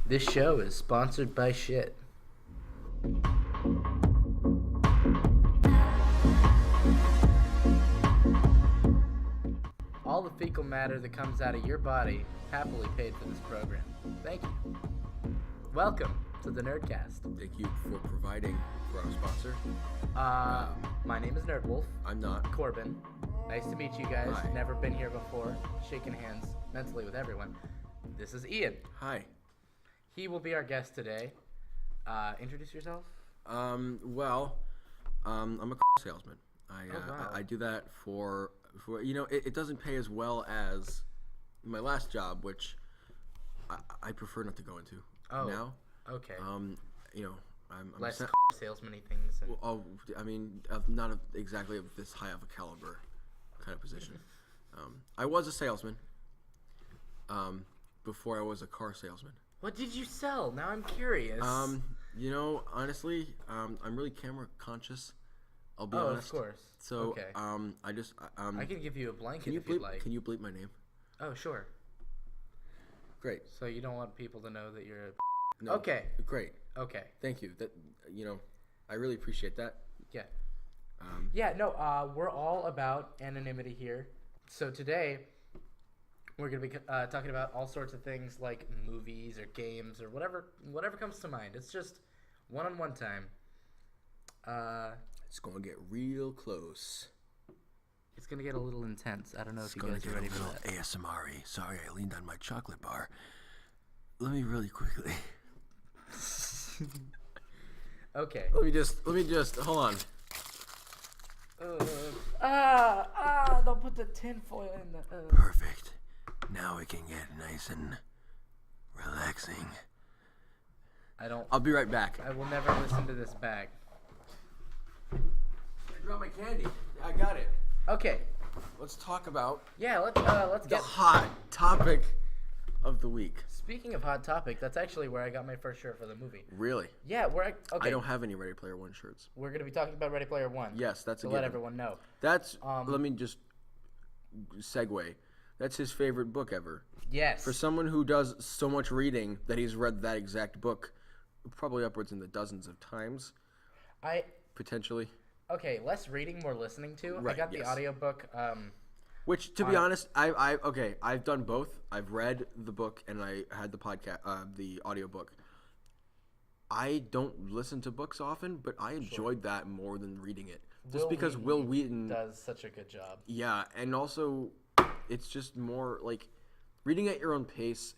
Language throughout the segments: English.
This show is sponsored by shit. All the fecal matter that comes out of your body happily paid for this program. Thank you. Welcome to the Nerdcast. Thank you for providing for our sponsor. My name is Nerdwulf. I'm not. Corbin. Nice to meet you guys. Hi. Never been here before. Shaking hands mentally with everyone. This is Ian. Hi. He will be our guest today. Introduce yourself. I'm a car salesman. I do that for it doesn't pay as well as my last job, which I prefer not to go into now. Okay. I'm Less salesman-y things. Not exactly of this high of a caliber kind of position. I was a salesman before I was a car salesman. What did you sell? Now I'm curious. Honestly, I'm really camera conscious. I'll be honest. Of course. So, okay. I can give you a blanket if you'd like. Can you bleep my name? Oh, sure. Great. So you don't want people to know that you're a... No, okay. Great. Okay. Thank you. That I really appreciate that. Yeah. We're all about anonymity here. So today, we're going to be talking about all sorts of things like movies or games or whatever comes to mind. It's just one-on-one time. It's going to get real close. It's going to get a little intense. I don't know if you guys are ready for that. ASMR-y. Sorry, I leaned on my chocolate bar. Let me really quickly. Okay. Let me just hold on. Don't put the tinfoil in the... Perfect. Now we can get nice and relaxing. I'll be right back. I will never listen to this back. I dropped my candy. I got it. Okay. Let's talk about let's the get hot topic of the week. Speaking of hot topic, that's actually where I got my first shirt for the movie. Really? Yeah, okay. I don't have any Ready Player One shirts. We're going to be talking about Ready Player One. Yes, that's to a let given. everyone know. That's let me just segue. That's his favorite book ever. Yes. For someone who does so much reading that he's read that exact book probably upwards in the dozens of times. Potentially. Okay, less reading, more listening to. Right, I got the audiobook. Which, to be honest, I've done both. I've read the book and I had the podcast, the audiobook. I don't listen to books often, but I enjoyed that more than reading it. Just because Will Wheaton does such a good job. Yeah, and also it's just more like reading at your own pace.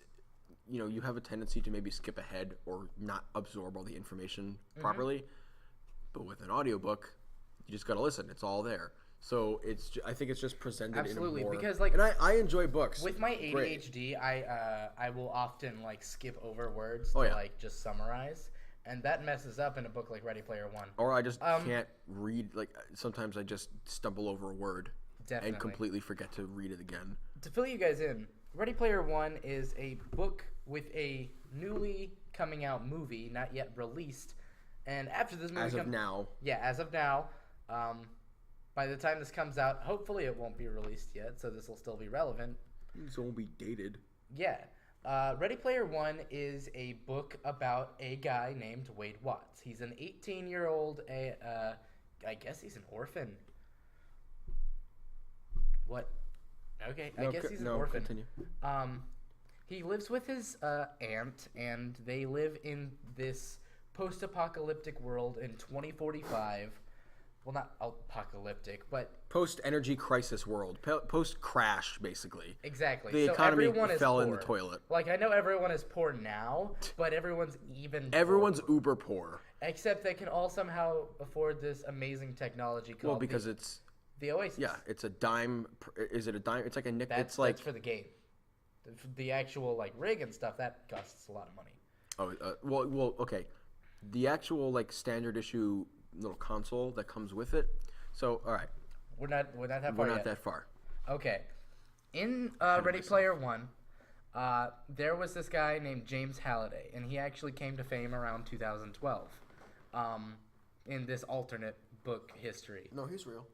You have a tendency to maybe skip ahead or not absorb all the information properly. But with an audiobook, you just got to listen. It's all there. So I think it's just presented in a more... because and I enjoy books. With my ADHD, I will often skip over words to just summarize, and that messes up in a book like Ready Player One. Or I just can't read. Sometimes I just stumble over a word and completely forget to read it again. To fill you guys in, Ready Player One is a book with a newly coming out movie, not yet released, and after this movie as of now. By the time this comes out, hopefully it won't be released yet, so this will still be relevant. This won't be dated. Yeah. Ready Player One is a book about a guy named Wade Watts. He's an 18-year-old, I guess he's an orphan. What? Okay, I guess he's an orphan. Continue. He lives with his aunt, and they live in this post-apocalyptic world in 2045. Well, not apocalyptic, but... Post-energy crisis world. Post-crash, basically. Exactly. The economy fell in the toilet. I know everyone is poor now, but everyone's even Everyone's poorer. uber poor. Except they can all somehow afford this amazing technology called... Well, because it's... The Oasis. Yeah, it's a dime... Is it a dime? It's like a nickel. That's for the game. The actual, rig and stuff, that costs a lot of money. Oh, well, okay. The actual, standard issue... little console that comes with it. So, all right. We're not that far We're not yet. that far. Okay. In Ready Player One, there was this guy named James Halliday, and he actually came to fame around 2012 in this alternate book history. No, he's real.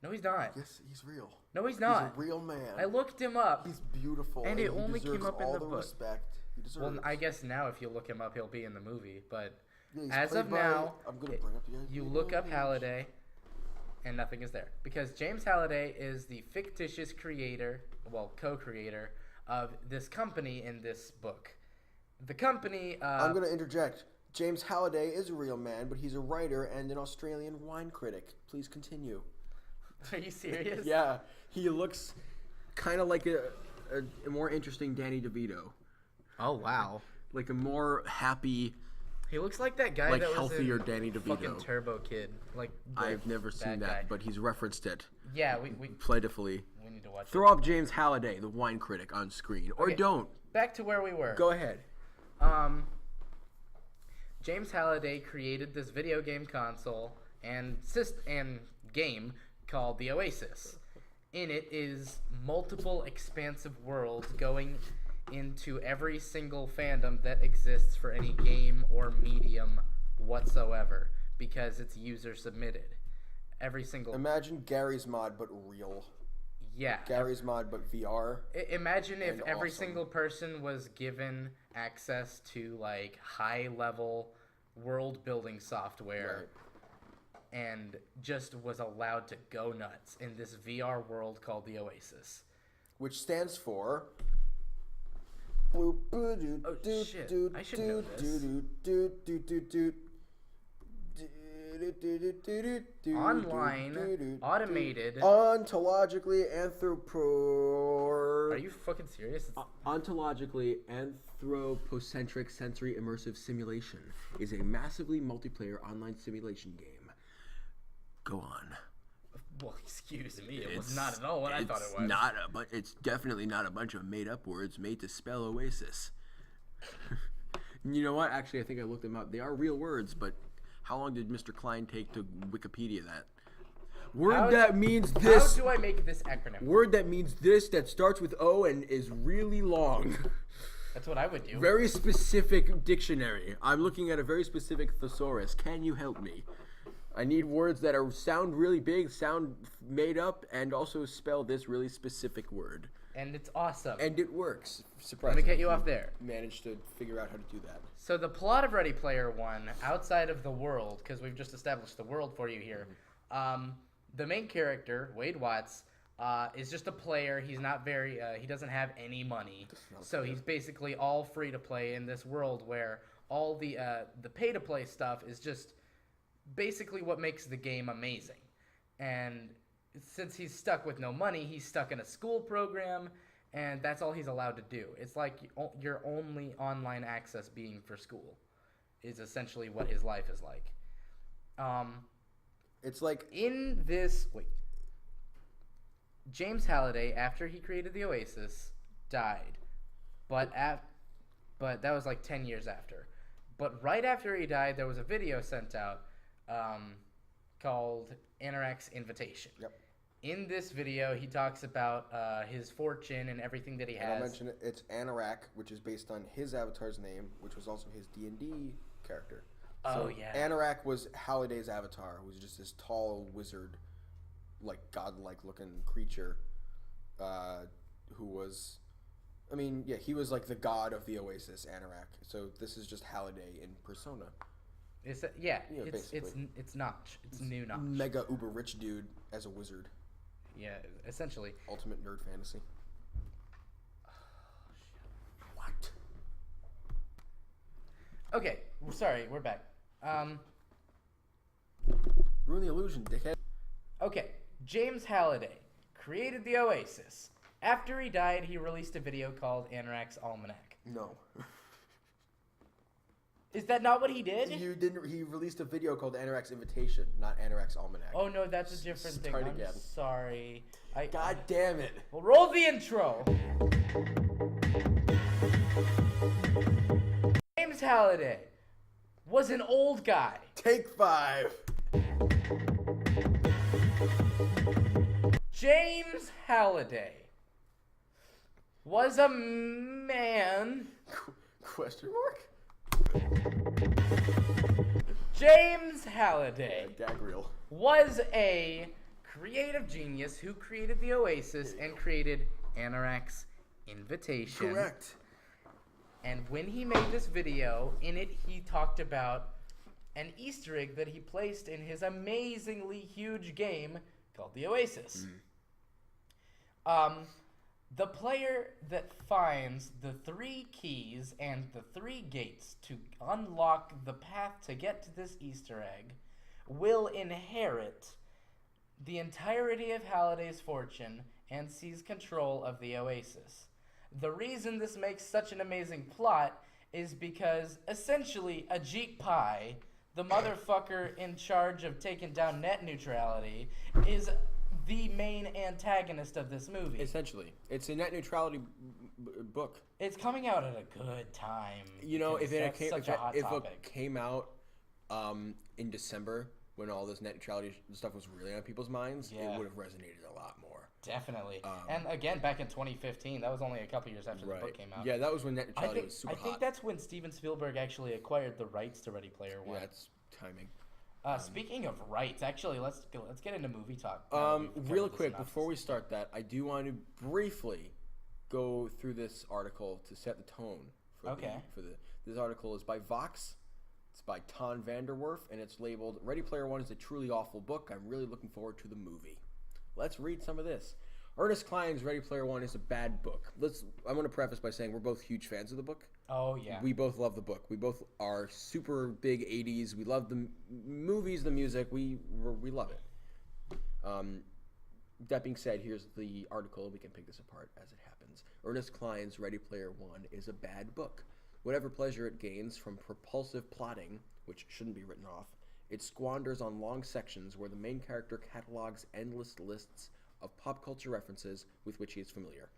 No, he's not. Yes, he's real. No, he's not. He's a real man. I looked him up. He's beautiful. And it only he came up in all the the book. Respect. He deserves. Well, I guess now if you look him up, he'll be in the movie. But Yeah, as of now, I'm gonna bring up the you look up Halliday, and nothing is there because James Halliday is the fictitious creator, well, co-creator of this company in this book. The company. I'm gonna interject. James Halliday is a real man, but he's a writer and an Australian wine critic. Please continue. Are you serious? Yeah, he looks kind of like a more interesting Danny DeVito. Oh wow. Like a more happy. He looks like that guy like that healthier was in Danny DeVito. fucking Turbo Kid. Like I've never seen that, guy. but he's referenced it. Yeah, we plentifully. We need to watch. Throw up James Halliday, the wine critic, on screen, or don't. Back to where we were. Go ahead. James Halliday created this video game console and game called the Oasis. In it is multiple expansive worlds going into every single fandom that exists for any game or medium whatsoever because it's user submitted. Every single. Imagine Gary's Mod but real. Yeah. Gary's Mod but VR. Imagine if every awesome. single person was given access to like high level world building software and just was allowed to go nuts in this VR world called the Oasis. Which stands for Oh shit, I should know this. Online, automated. Ontologically Are you fucking serious? Ontologically anthropocentric sensory immersive simulation is a massively multiplayer online simulation game. Go on. Well, excuse me, it was not at all what I thought it was. It's definitely not a bunch of made-up words made to spell Oasis. You know what? Actually, I think I looked them up. They are real words, but how long did Mr. Klein take to Wikipedia that? Word that means this. How do I make this acronym? Word that means this, that starts with O and is really long. That's what I would do. Very specific dictionary. I'm looking at a very specific thesaurus. Can you help me? I need words that sound really big, sound made up, and also spell this really specific word. And it's awesome. And it works. Surprisingly. Let me get you off there. Managed to figure out how to do that. So the plot of Ready Player One, outside of the world, because we've just established the world for you here, the main character, Wade Watts, is just a player. He's not very, he doesn't have any money. So he's basically all free to play in this world where all the pay-to-play stuff is just basically what makes the game amazing. And since he's stuck with no money, he's stuck in a school program, and that's all he's allowed to do. It's like your only online access being for school is essentially what his life is like. It's like in this James Halliday, after he created the Oasis, died, but that was like 10 years after. But right after he died, there was a video sent out called Anorak's Invitation. Yep. In this video, he talks about his fortune and everything that he has. And I'll mention it. It's Anorak, which is based on his avatar's name, which was also his D&D character. Oh, yeah. Anorak was Halliday's avatar, who was just this tall wizard, like godlike looking creature, who was, he was like the god of the Oasis, Anorak. So this is just Halliday in persona. It's Notch. It's new Notch. Mega uber rich dude as a wizard. Yeah, essentially. Ultimate nerd fantasy. What? Okay, sorry, we're back. Ruin the illusion, dickhead. Okay, James Halliday created the Oasis. After he died, he released a video called Anorak's Almanac. No. Is that not what he did? He released a video called Anorak's Invitation, not Anorak's Almanac. Oh no, that's a different thing. Start I'm again. sorry. God damn it. Well, roll the intro. James Halliday was an old guy. Take 5. James Halliday was a man. Question mark? James Halliday Gag reel. was a creative genius who created the Oasis and created Anorak's Invitation. Correct. And when he made this video, in it he talked about an Easter egg that he placed in his amazingly huge game called the Oasis. The player that finds the 3 keys and the 3 gates to unlock the path to get to this Easter egg will inherit the entirety of Halliday's fortune and seize control of the Oasis. The reason this makes such an amazing plot is because essentially Ajit Pai, the motherfucker in charge of taking down net neutrality, is the main antagonist of this movie. Essentially. It's a net neutrality book. It's coming out at a good time. You know, if it it came out in December when all this net neutrality stuff was really on people's minds, it would have resonated a lot more. Definitely. And again, back in 2015, that was only a couple years after the book came out. Yeah, that was when net neutrality was super hot. I think that's when Steven Spielberg actually acquired the rights to Ready Player One. Yeah, that's timing. Speaking of rights, actually, let's get into movie talk. Real quick, before we start that, I do want to briefly go through this article to set the tone. This article is by Vox. It's by Ton Vanderwerf, and it's labeled "Ready Player One is a truly awful book. I'm really looking forward to the movie." Let's read some of this. Ernest Cline's Ready Player One is a bad book. I'm going to preface by saying we're both huge fans of the book. Oh, yeah. We both love the book. We both are super big 80s. We love the movies, the music. We love it. That being said, here's the article. We can pick this apart as it happens. Ernest Cline's Ready Player One is a bad book. Whatever pleasure it gains from propulsive plotting, which shouldn't be written off, it squanders on long sections where the main character catalogs endless lists of pop culture references with which he is familiar.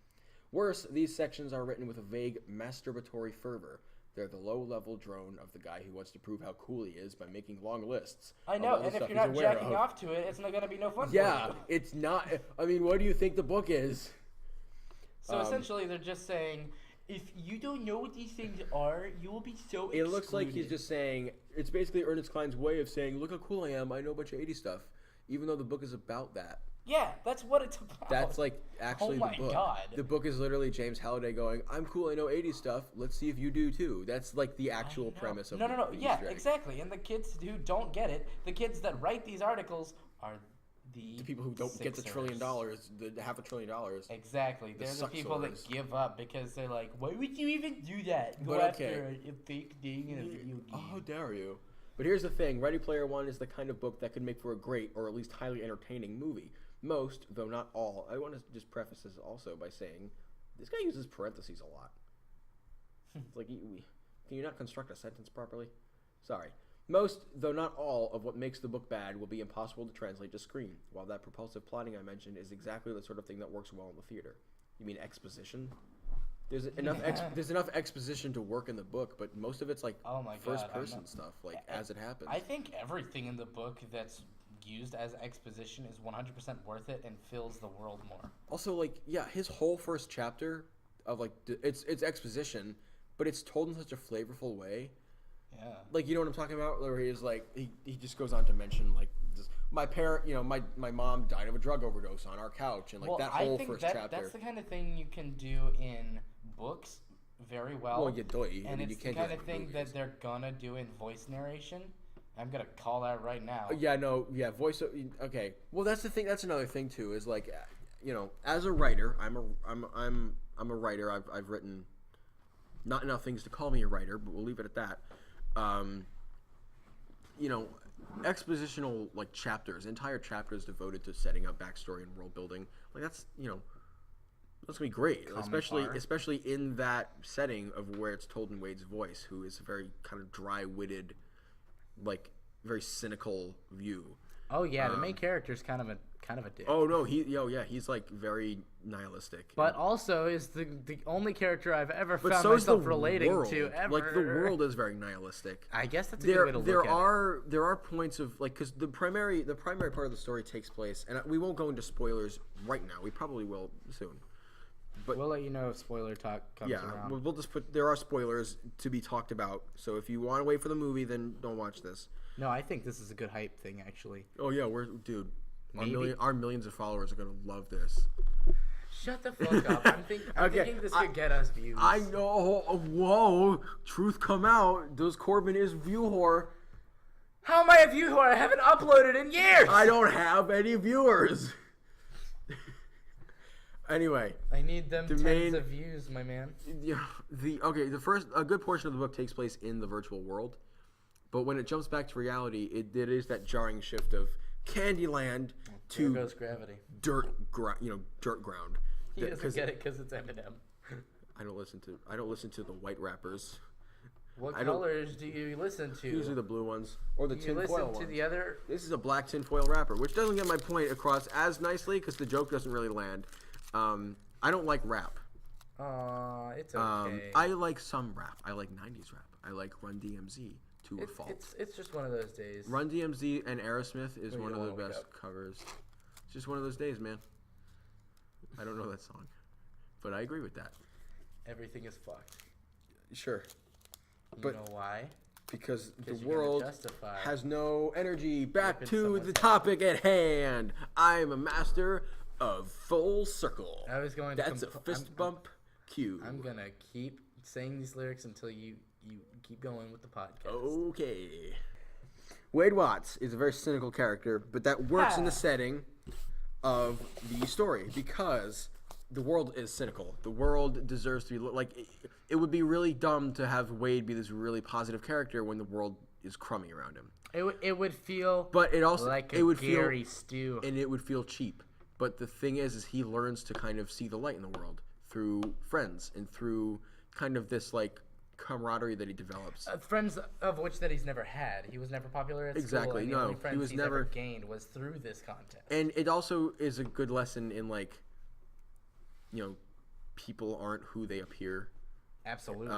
Worse, these sections are written with a vague masturbatory fervor. They're the low-level drone of the guy who wants to prove how cool he is by making long lists. I know, and if you're not jacking off to it, it's not going to be no fun for you. Yeah, it's not. I mean, what do you think the book is? So essentially, they're just saying, if you don't know what these things are, you will be so excluded. It looks like he's just saying, it's basically Ernest Cline's way of saying, look how cool I am, I know a bunch of 80s stuff, even though the book is about that. Yeah, that's what it's about. That's like actually the book. Oh my god. The book is literally James Halliday going, I'm cool, I know 80s stuff, let's see if you do too. That's like the actual premise of No, yeah, exactly. And the kids who don't get it, the kids that write these articles are the people who don't get the $1 trillion, the $500 billion. Exactly. They're the people that give up because they're like, why would you even do that? Go after a fake thing in a video game. Oh, how dare you? But here's the thing. Ready Player One is the kind of book that could make for a great or at least highly entertaining movie. Most, though not all, I want to just preface this also by saying this guy uses parentheses a lot. It's like, can you not construct a sentence properly? Sorry. Most, though not all, of what makes the book bad will be impossible to translate to screen, while that propulsive plotting I mentioned is exactly the sort of thing that works well in the theater. You mean exposition? There's enough exposition to work in the book, but most of it's like first-person stuff, like as it happens. I think everything in the book that's used as exposition is 100% worth it and fills the world more. Also, like, yeah, his whole first chapter of like it's exposition, but it's told in such a flavorful way. Yeah. Like, you know what I'm talking about? Where he's like, he just goes on to mention like this, my parent, you know, my mom died of a drug overdose on our couch, and like that whole first chapter. That's the kind of thing you can do in books very well. Well, and it's the kind of thing that they're gonna do in voice narration. I'm gonna call that right now. Voice. Okay. Well, that's the thing. That's another thing too. Is like, you know, as a writer, I'm a writer. I've written not enough things to call me a writer, but we'll leave it at that. You know, expositional like chapters, entire chapters devoted to setting up backstory and world building. Like that's gonna be great, especially in that setting of where it's told in Wade's voice, who is a very kind of dry-witted, like very cynical view. Oh yeah, the main character is kind of a dick. Oh no, he's like very nihilistic. But also is the only character I've ever found myself relating to ever. Like the world is very nihilistic. I guess that's a good way to look at it. There are points of like, because the primary part of the story takes place, and we won't go into spoilers right now. We probably will soon. But we'll let you know if spoiler talk comes around. Yeah, we'll just there are spoilers to be talked about. So if you want to wait for the movie, then don't watch this. No, I think this is a good hype thing, actually. Oh yeah, our millions of followers are gonna love this. Shut the fuck up. I'm thinking this could get us views. I know. Whoa. Truth come out. Does Corbin is view whore. How am I a view whore? I haven't uploaded in years. I don't have any viewers. Anyway. I need them tens of views, my man. Yeah. A good portion of the book takes place in the virtual world. But when it jumps back to reality, it is that jarring shift of Candyland to there goes gravity. Dirt ground. He doesn't get it because it's Eminem. I don't listen to the white rappers. What colors do you listen to? Usually the blue ones or the tinfoil ones. You listen to the other. This is a black tinfoil rapper, which doesn't get my point across as nicely because the joke doesn't really land. I don't like rap. It's okay. I like some rap. I like 90s rap. I like Run DMZ. To a fault. It's just one of those days. Run DMZ and Aerosmith is one of the best covers. It's just one of those days, man. I don't know that song, but I agree with that. Everything is fucked. Sure. You know why? Because the world has no energy. Back to the topic at hand. I'm a master of full circle. I was going. That's a fist bump cue. I'm gonna keep saying these lyrics until you keep going with the podcast. Okay. Wade Watts is a very cynical character, but that works in the setting of the story because the world is cynical. The world deserves to be like. It would be really dumb to have Wade be this really positive character when the world is crummy around him. It would feel. But it also like it would Gary feel stew, and it would feel cheap. But the thing is he learns to kind of see the light in the world through friends and through kind of this like camaraderie that he develops. Friends of which that he's never had. He was never popular at school. And the only friends he's never gained was through this content. And it also is a good lesson in like, people aren't who they appear. Absolutely.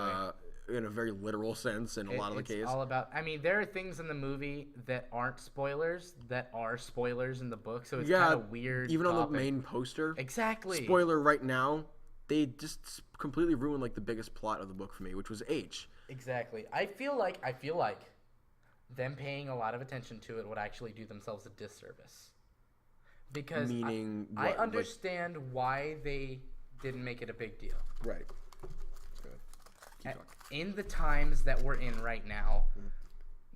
In a very literal sense in a lot of the cases. It's all about, there are things in the movie that aren't spoilers that are spoilers in the book, so it's kind of weird. Even on the main poster. Exactly. Spoiler right now, they just completely ruined like the biggest plot of the book for me, which was H. Exactly. I feel like them paying a lot of attention to it would actually do themselves a disservice. Because I understand why they didn't make it a big deal. Right. In the times that we're in right now,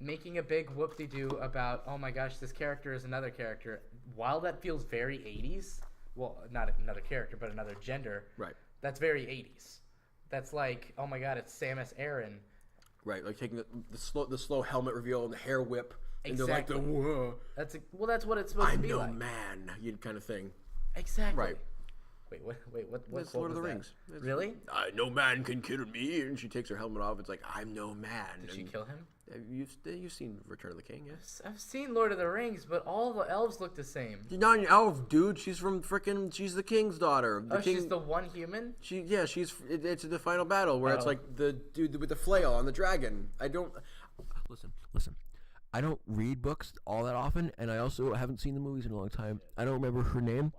making a big whoop-de-doo about, oh my gosh, this character is another character, while that feels very 80s, well, not another character, but another gender, right? That's very 80s. That's like, oh my god, it's Samus Aran. Right, like taking the slow helmet reveal and the hair whip. Exactly. And they're like, whoa. That's what it's supposed to be like. I'm no man, kind of thing. Exactly. Right. Wait, what It's Lord of the Rings. Really? No man can kill me, and she takes her helmet off. It's like, I'm no man. Did she kill him? You've seen Return of the King, yes? I've seen Lord of the Rings, but all the elves look the same. She's not an elf, dude. She's from she's the king's daughter. She's the one human? It's the final battle where it's like the dude with the flail on the dragon. Listen. I don't read books all that often, and I also haven't seen the movies in a long time. I don't remember her name.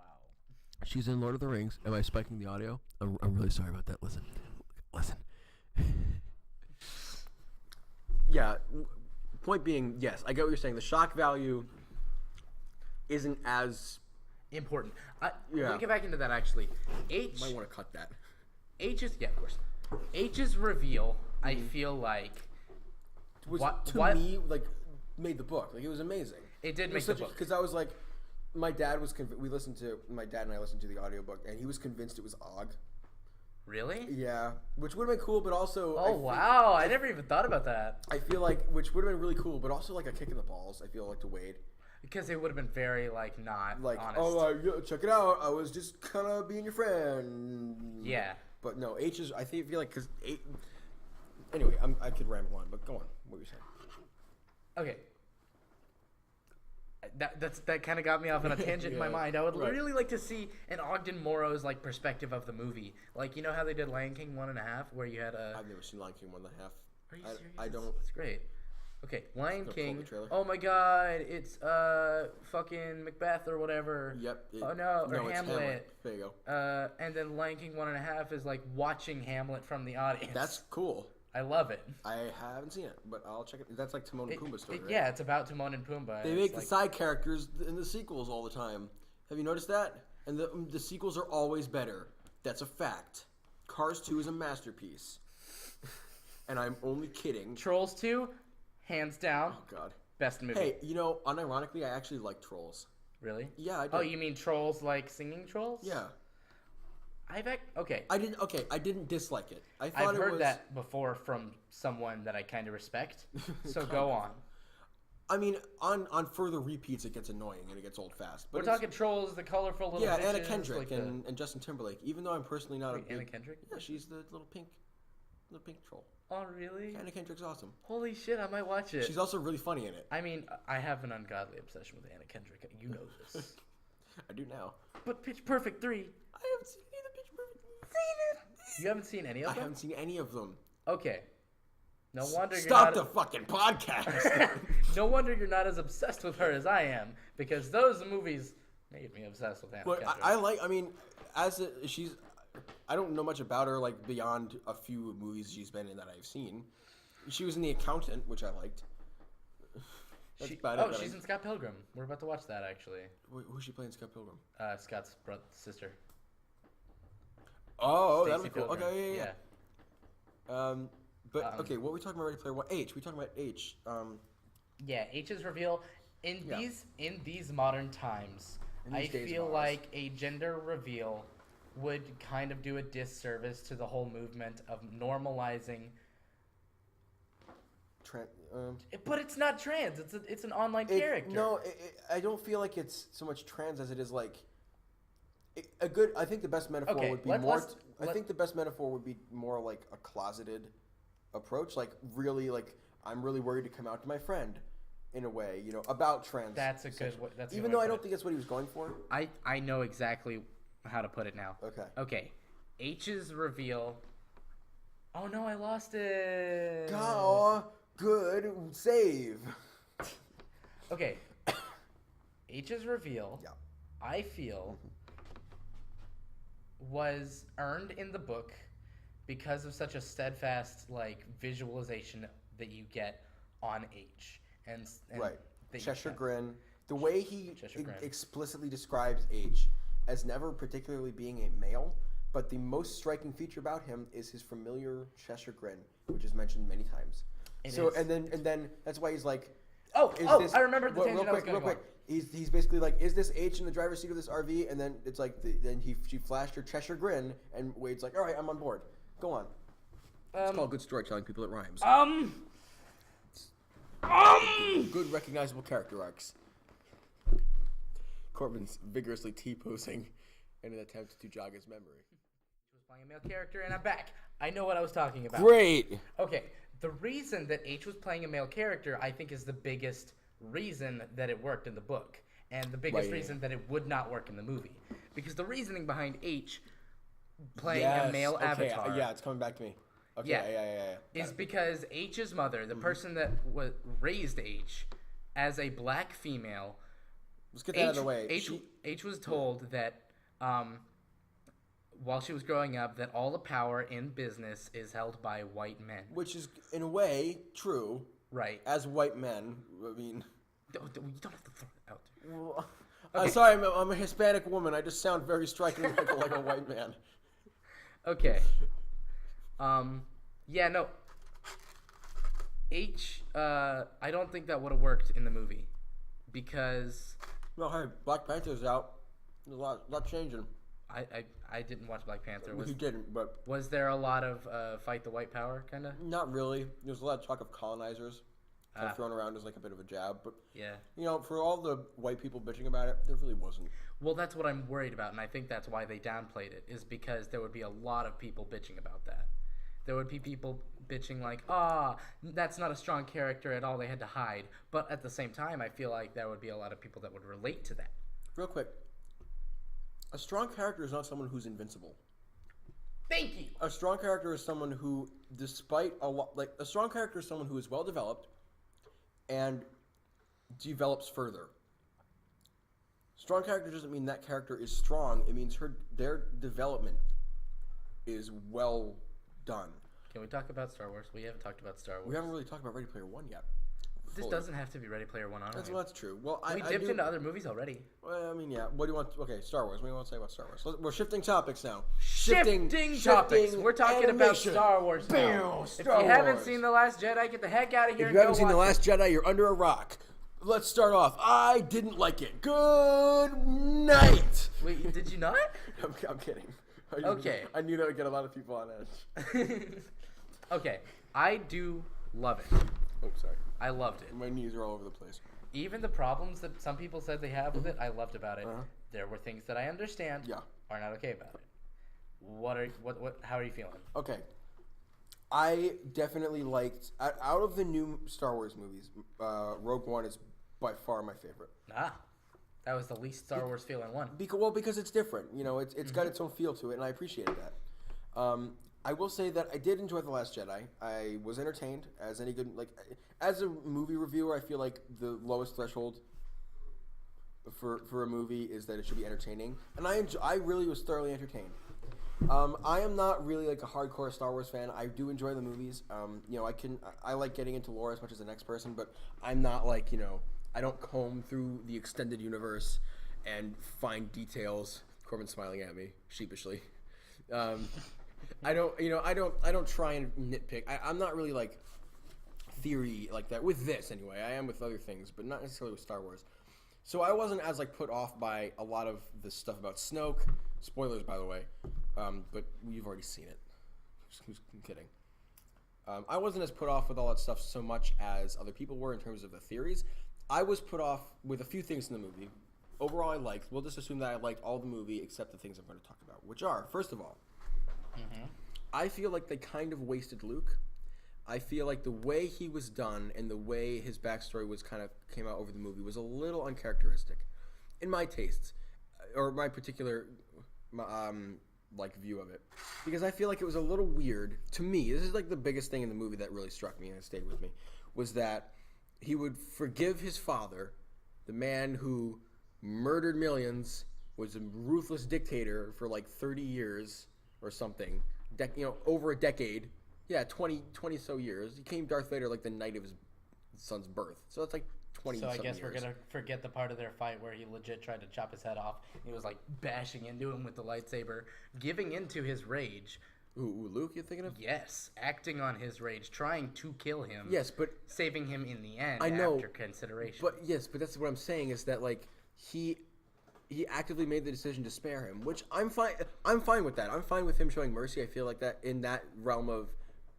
She's in Lord of the Rings. Am I spiking the audio? I'm really sorry about that. Listen. Yeah, point being, yes, I get what you're saying. The shock value isn't as important. Let me get back into that, actually. Might want to cut that. Of course. H's reveal, I feel like... me, made the book. Like, it was amazing. It did make the book. Because I was like... My dad and I listened to the audiobook, and he was convinced it was Og. Really? Yeah, which would have been cool, but also... wow, I never even thought about that. I feel like, which would have been really cool, but also like a kick in the balls, I feel like, to Wade. Because it would have been very, not honest. Oh, check it out, I was just kind of being your friend. Yeah. But no, H is, I feel like, because... Anyway, I could ramble on, but go on, what were you saying? Okay. That kind of got me off on a tangent in my mind. I would really like to see an Ogden Morrow's perspective of the movie. Like, you know how they did Lion King 1.5, where you had a... I've never seen Lion King 1.5. Are you serious? I don't... That's great. Okay, Lion King. Oh my god, it's fucking Macbeth or whatever. Yep. Hamlet. Hamlet. There you go. And then Lion King 1.5 is like watching Hamlet from the audience. That's cool. I love it. I haven't seen it, but I'll check it. That's like Timon and Pumbaa's story, right? Yeah, it's about Timon and Pumbaa. They make the side characters in the sequels all the time. Have you noticed that? And the sequels are always better. That's a fact. Cars 2 is a masterpiece. And I'm only kidding. Trolls 2, hands down. Oh, God. Best movie. Hey, unironically, I actually like Trolls. Really? Yeah, I did. Oh, you mean trolls like singing trolls? Yeah. Okay. I didn't dislike it. I've heard that before from someone that I kind of respect. So go on. I mean, on further repeats, it gets annoying and it gets old fast. But we're talking Trolls, the colorful little bitches, Anna Kendrick and Justin Timberlake. Even though I'm personally not Anna Kendrick? Yeah, she's the little pink troll. Oh, really? Anna Kendrick's awesome. Holy shit, I might watch it. She's also really funny in it. I mean, I have an ungodly obsession with Anna Kendrick. You know this. I do now. But Pitch Perfect 3. I haven't seen any of the Pitch Perfect. You haven't seen any of them? I haven't seen any of them. Okay. No wonder Stop the fucking podcast. No wonder you're not as obsessed with her as I am, because those movies made me obsessed with Anna Kendrick. I don't know much about her, like, beyond a few movies she's been in that I've seen. She was in The Accountant, which I liked. She's in Scott Pilgrim. We're about to watch that, actually. Wait, who's she playing Scott Pilgrim? Scott's sister. Oh, Stacey that'd be cool. Pilgrim. Okay, yeah. Okay, what are we talking about? Ready Player One? H. We talking about H. Yeah, H's reveal in these modern times. I feel like a gender reveal would kind of do a disservice to the whole movement of normalizing. But it's not trans. It's an online character. No, I don't feel like it's so much trans as it is like I think the best metaphor would be I think the best metaphor would be more like a closeted approach, like really, like I'm really worried to come out to my friend, in a way, about trans. That's a good. That's even though I don't think that's what he was going for. I know exactly how to put it now. Okay. H's reveal. Oh no, I lost it. Oh, good save. Okay. H's reveal. Yeah. I feel was earned in the book because of such a steadfast visualization that you get on H and right. Cheshire Grin. The way he explicitly describes H as never particularly being a male, but the most striking feature about him is his familiar Cheshire Grin, which is mentioned many times. And then that's why he's like, I remember the tangent I was going on. He's basically like, is this H in the driver's seat of this RV? And then it's like, she flashed her Cheshire Grin, and Wade's like, all right, I'm on board. Go on. It's called good storytelling. People, it rhymes. Good recognizable character arcs. Corbin's vigorously T-posing in an attempt to jog his memory. He was playing a male character, and I'm back. I know what I was talking about. Great. Okay, the reason that H was playing a male character, I think, is the biggest reason that it worked in the book, and the biggest reason that it would not work in the movie. Because the reasoning behind H playing a male avatar... Yeah, it's coming back to me. Okay, yeah. Is because H's mother, the person that raised H, as a black female... Let's get that out of the way. H was told that while she was growing up, that all the power in business is held by white men. Which is, in a way, true. Right. As white men, I mean... You don't have to throw it out there. Well, I'm sorry, I'm a Hispanic woman. I just sound very strikingly like a white man. Okay. Yeah, no. H, I don't think that would have worked in the movie. Because... No, hey, Black Panther's out. There's a lot changing. I didn't watch Black Panther. You didn't, but... Was there a lot of fight the white power, kind of? Not really. There's a lot of talk of colonizers kind of thrown around as like a bit of a jab. But, yeah. For all the white people bitching about it, there really wasn't. Well, that's what I'm worried about, and I think that's why they downplayed it, is because there would be a lot of people bitching about that. There would be people bitching like, that's not a strong character at all, they had to hide. But at the same time, I feel like there would be a lot of people that would relate to that. Real quick. A strong character is not someone who's invincible. Thank you! A strong character is someone who, despite a strong character is someone who is well developed and develops further. Strong character doesn't mean that character is strong. It means their development is well done. Can we talk about Star Wars? We haven't talked about Star Wars. We haven't really talked about Ready Player One yet. This doesn't have to be Ready Player One, honestly. That's true. Well, we dipped into other movies already. Well, I mean, yeah. What do you want? Okay, Star Wars. What do you want to say about Star Wars? We're shifting topics now. Shifting topics. We're talking about Star Wars now. If you haven't seen The Last Jedi, get the heck out of here. If you haven't seen The Last Jedi, you're under a rock. Let's start off. I didn't like it. Good night. Wait, did you not? I'm kidding. Okay. I knew that would get a lot of people on edge. Okay, I do love it. Oh, sorry. I loved it. My knees are all over the place. Even the problems that some people said they have with it, I loved about it. There were things that I understand are not okay about it. How are you feeling? Okay. I definitely liked, out of the new Star Wars movies, Rogue One is by far my favorite. That was the least Star Wars feeling one. Because it's different. You know, it's got its own feel to it, and I appreciated that. I will say that I did enjoy The Last Jedi. I was entertained, as any good, as a movie reviewer, I feel like the lowest threshold for a movie is that it should be entertaining, and I really was thoroughly entertained. I am not really like a hardcore Star Wars fan. I do enjoy the movies. You know, I like getting into lore as much as the next person, but I'm not like, you know, I don't comb through the extended universe and find details. Corbin's smiling at me sheepishly. I don't try and nitpick. I'm not really like theory like that with this anyway. I am with other things, but not necessarily with Star Wars. So I wasn't as like put off by a lot of the stuff about Snoke. Spoilers, by the way, but you've already seen it. Who's kidding? I wasn't as put off with all that stuff so much as other people were in terms of the theories. I was put off with a few things in the movie. Overall, I liked. We'll just assume that I liked all the movie except the things I'm going to talk about, which are, first of all, I feel like they kind of wasted Luke. I feel like the way he was done and the way his backstory was kind of came out over the movie was a little uncharacteristic, in my tastes, or my particular view of it, because I feel like it was a little weird to me. This is like the biggest thing in the movie that really struck me and it stayed with me, was that he would forgive his father, the man who murdered millions, was a ruthless dictator for like 30 years or something, over a decade. Yeah, 20 so years. He came Darth Vader like the night of his son's birth. So that's like 20 So I guess years. we're going to forget the part of their fight where he legit tried to chop his head off. He was like bashing into him with the lightsaber, giving into his rage. Ooh, Luke, you're thinking of? Yes, acting on his rage, trying to kill him. Yes, but saving him in the end after consideration. But that's what I'm saying is that like he actively made the decision to spare him, which I'm fine with that. I'm fine with him showing mercy. I feel like that in that realm of,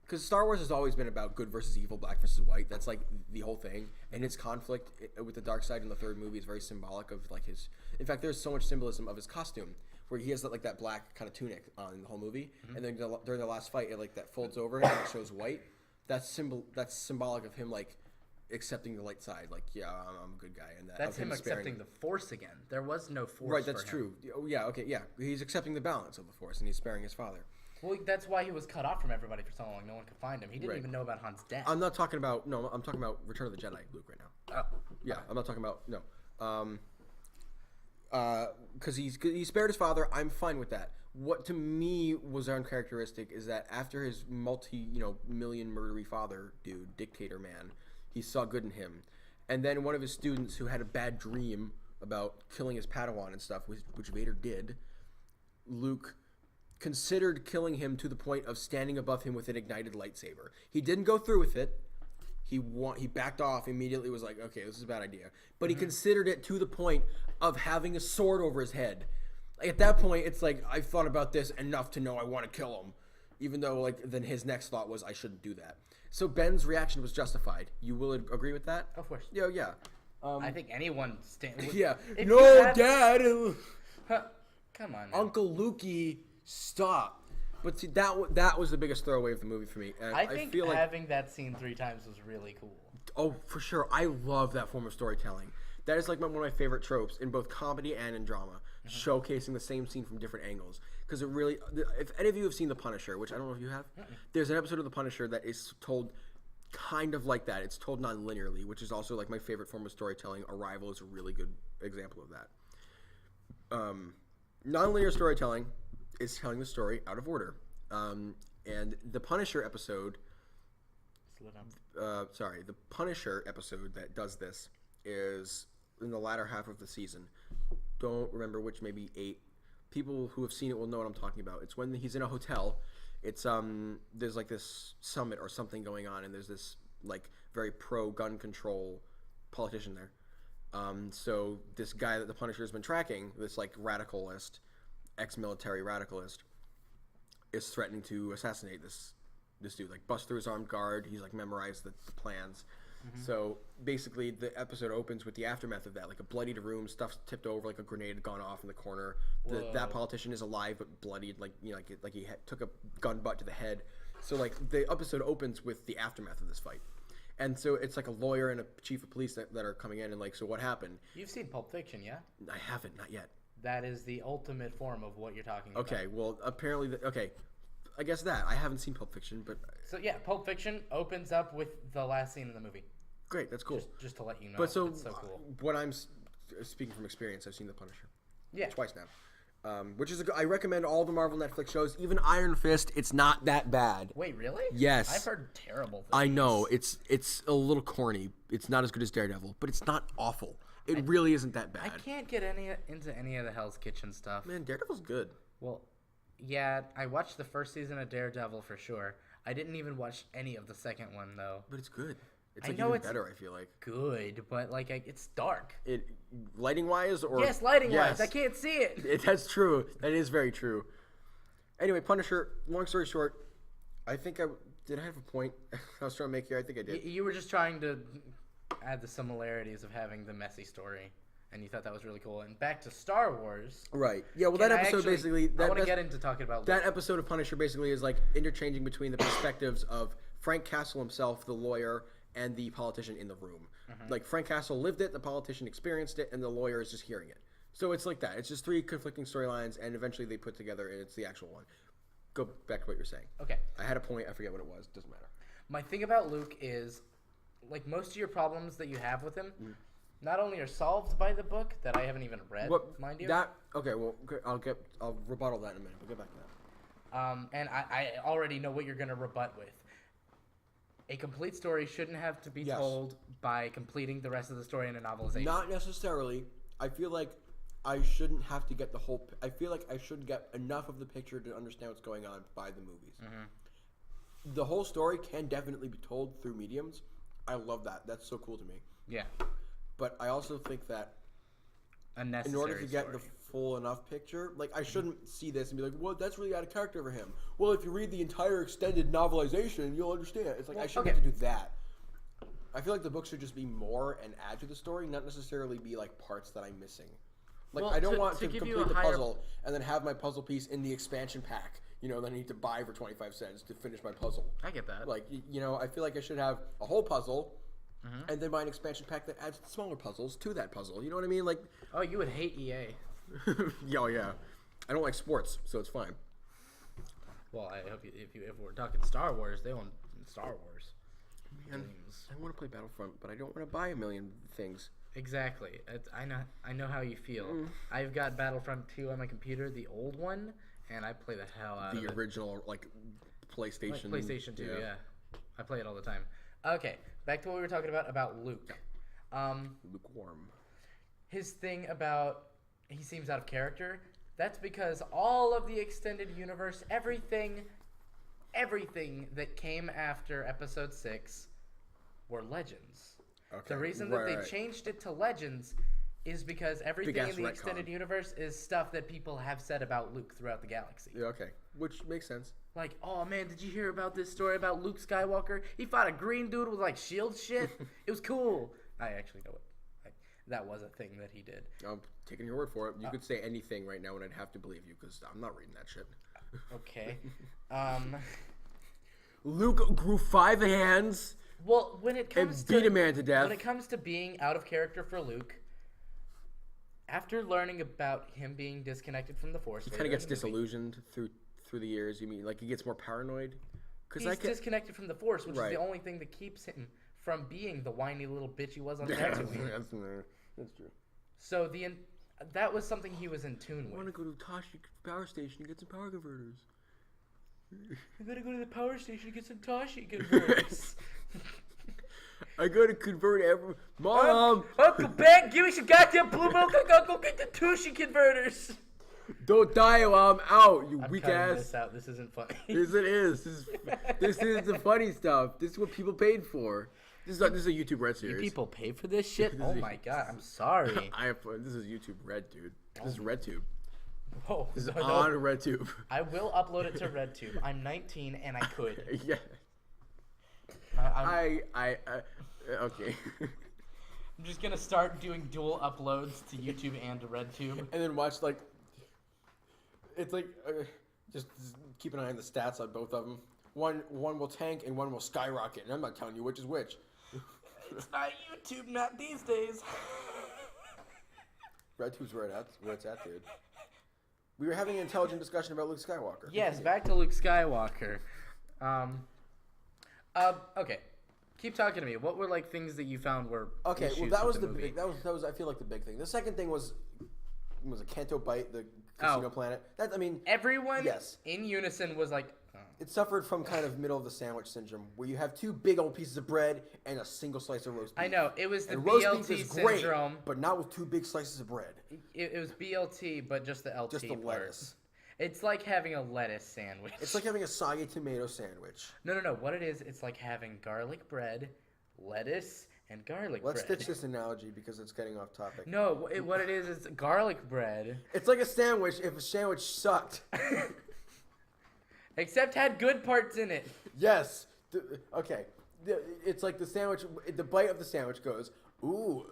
because Star Wars has always been about good versus evil, black versus white. That's like the whole thing, and his conflict with the dark side in the third movie is very symbolic of like his. In fact, there's so much symbolism of his costume, where he has that black kind of tunic on the whole movie, and then during the last fight, it that folds over him and it shows white. That's symbolic of him like accepting the light side. Like, yeah, I'm a good guy, and that's him accepting the Force again. There was no Force. Right, that's true. Oh, yeah, okay, yeah. He's accepting the balance of the Force, and he's sparing his father. Well, that's why he was cut off from everybody for so long. No one could find him. He didn't even know about Han's death. I'm talking about Return of the Jedi Luke right now. Oh. Yeah, I'm not talking about, because he spared his father. I'm fine with that. What to me was uncharacteristic is that after his million murdery father dude, dictator man, he saw good in him. And then one of his students who had a bad dream about killing his Padawan and stuff, which Vader did, Luke considered killing him to the point of standing above him with an ignited lightsaber. He didn't go through with it. He backed off immediately, was like, okay, this is a bad idea. But he considered it to the point of having a sword over his head. At that point, it's like, I've thought about this enough to know I want to kill him. Even though, then his next thought was, I shouldn't do that. So Ben's reaction was justified. You will agree with that? Of course. Yeah. I think anyone... Yeah. No, Dad! Come on, man. Uncle Lukey, stop. But see, that was the biggest throwaway of the movie for me. And I think feel having that scene 3 times was really cool. Oh, for sure. I love that form of storytelling. That is one of my favorite tropes in both comedy and in drama, showcasing the same scene from different angles. Because it really, if any of you have seen The Punisher, which I don't know if you have, there's an episode of The Punisher that is told kind of like that. It's told non-linearly, which is also my favorite form of storytelling. Arrival is a really good example of that. Non-linear storytelling is telling the story out of order. And the Punisher episode what I'm... The Punisher episode that does this is in the latter half of the season. Don't remember which, maybe 8. People who have seen it will know what I'm talking about. It's when he's in a hotel. It's there's like this summit or something going on, and there's this like very pro gun control politician there. So this guy that the Punisher has been tracking, this like radicalist, ex-military radicalist, is threatening to assassinate this dude, like bust through his armed guard. He's like memorized the plans. Mm-hmm. So basically the episode opens with the aftermath of that, like a bloodied room, stuff's tipped over, like a grenade had gone off in the corner. That politician is alive but bloodied, like like he took a gun butt to the head. So like the episode opens with the aftermath of this fight. And so it's like a lawyer and a chief of police that are coming in and like, so what happened? You've seen Pulp Fiction, yeah? I haven't, not yet. That is the ultimate form of what you're talking about. Okay, well apparently I guess that. I haven't seen Pulp Fiction, but... So, yeah, Pulp Fiction opens up with the last scene in the movie. Great, that's cool. Just to let you know. But so, it's so cool. What I'm speaking from experience, I've seen The Punisher. Yeah. Twice now. Which is, I recommend all the Marvel Netflix shows. Even Iron Fist, it's not that bad. Wait, really? Yes. I've heard terrible things. I know. It's a little corny. It's not as good as Daredevil, but it's not awful. It really isn't that bad. I can't get into any of the Hell's Kitchen stuff. Man, Daredevil's good. Well... Yeah, I watched the first season of Daredevil for sure. I didn't even watch any of the second one though. But it's good. It's like even better, I feel like. Good, but like it's dark. Lighting wise or yes, lighting wise. I can't see it. That's true. That is very true. Anyway, Punisher. Long story short, I think did I have a point I was trying to make here? I think I did. You were just trying to add the similarities of having the messy story. And you thought that was really cool. And back to Star Wars. Right. Yeah, well, that episode basically... I want to get into talking about... That episode of Punisher basically is like interchanging between the perspectives of Frank Castle himself, the lawyer, and the politician in the room. Mm-hmm. Like, Frank Castle lived it, the politician experienced it, and the lawyer is just hearing it. So it's like that. It's just 3 conflicting storylines, and eventually they put together, and it's the actual one. Go back to what you're saying. Okay. I had a point. I forget what it was. Doesn't matter. My thing about Luke is, like, most of your problems that you have with him... Mm. Not only are solved by the book that I haven't even read, mind you. I'll rebuttal that in a minute. We'll get back to that. And I already know what you're going to rebut with. A complete story shouldn't have to be told by completing the rest of the story in a novelization. Not necessarily. I feel like I shouldn't have to get the whole... I feel like I should get enough of the picture to understand what's going on by the movies. Mm-hmm. The whole story can definitely be told through mediums. I love that. That's so cool to me. Yeah. But I also think that in order to get the full enough picture, like I shouldn't see this and be like, well, that's really out of character for him. Well, if you read the entire extended novelization, you'll understand. It's like I shouldn't have to do that. I feel like the book should just be more and add to the story, not necessarily be like parts that I'm missing. Like I don't want to complete the puzzle and then have my puzzle piece in the expansion pack, that I need to buy for 25 cents to finish my puzzle. I get that. Like, I feel like I should have a whole puzzle. Mm-hmm. And then buy an expansion pack that adds smaller puzzles to that puzzle. You know what I mean? Like, oh, you would hate EA. Yeah. I don't like sports, so it's fine. Well, I hope if we're talking Star Wars, they own Star Wars. Man, I want to play Battlefront, but I don't want to buy a million things. Exactly. I know how you feel. I've got Battlefront 2 on my computer, the old one, and I play the hell out of it. The original, like, PlayStation. Like PlayStation 2, yeah. I play it all the time. Okay, back to what we were talking about Luke. Lukewarm. His thing about he seems out of character, that's because all of the extended universe, everything that came after episode 6 were legends. Okay. The reason that they changed it to legends is because everything in the extended universe is stuff that people have said about Luke throughout the galaxy. Yeah, okay. Which makes sense. Like, oh man, did you hear about this story about Luke Skywalker? He fought a green dude with like shield shit. It was cool. I actually know it. That was a thing that he did. I'm taking your word for it. You could say anything right now and I'd have to believe you because I'm not reading that shit. Okay. Luke grew 5 hands. Well, when it comes and beat a man to death. When it comes to being out of character for Luke, after learning about him being disconnected from the Force, he kind of gets disillusioned through the years. You mean like he gets more paranoid? He's disconnected from the Force, which is the only thing that keeps him from being the whiny little bitch he was on Tatooine. That's true. So that was something he was in tune with. I want to go to Toshi power station and get some power converters. I'm gonna go to the power station and get some Toshi converters. I gotta convert every... Mom! Uncle Ben, give me some goddamn blue milk. I gotta go get the Tushy converters. Don't die while I'm out, you I'm weak cutting ass. this out. This isn't funny. Yes, it is. This is the funny stuff. This is what people paid for. This is a YouTube Red series. You people pay for this shit? Oh my god, I'm sorry. This is YouTube Red, dude. This is RedTube. Oh, This is on RedTube. I will upload it to RedTube. I'm 19 and I could. Yeah. Okay. I'm just gonna start doing dual uploads to YouTube and to RedTube. And then watch like. It's like just keep an eye on the stats on both of them. One will tank and one will skyrocket, and I'm not telling you which is which. It's not YouTube, not these days. RedTube's where it's at, dude. We were having an intelligent discussion about Luke Skywalker. Yes, back to Luke Skywalker. Okay. Keep talking to me. What were like things that you found were issues well that was with the movie? that was I feel like the big thing. The second thing was a Canto Bite, the casino planet. Everyone yes. in unison was like, It suffered from kind of middle of the sandwich syndrome, where you have two big old pieces of bread and a single slice of roast beef. I know, it was the and roast BLT beef is syndrome. Great, but not with two big slices of bread. It was BLT, but just the LT Just the part. lettuce. It's like having a lettuce sandwich. It's like having a soggy tomato sandwich. No. What it is, it's like having garlic bread, lettuce, and garlic Let's bread. stitch this analogy because it's getting off topic. No, what it is garlic bread. It's like a sandwich if a sandwich sucked. Except had good parts in it. Yes. Okay. It's like the sandwich, the bite of the sandwich goes, ooh,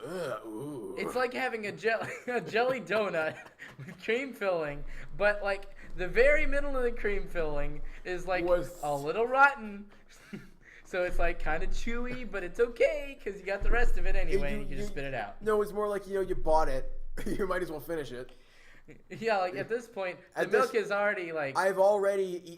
ooh. It's like having a jelly donut with cream filling, but like the very middle of the cream filling is like a little rotten. So it's like kind of chewy, but it's okay because you got the rest of it anyway and you can just spit it out. No, it's more like, you bought it. You might as well finish it. Yeah, like at this point, the milk is already like... I've already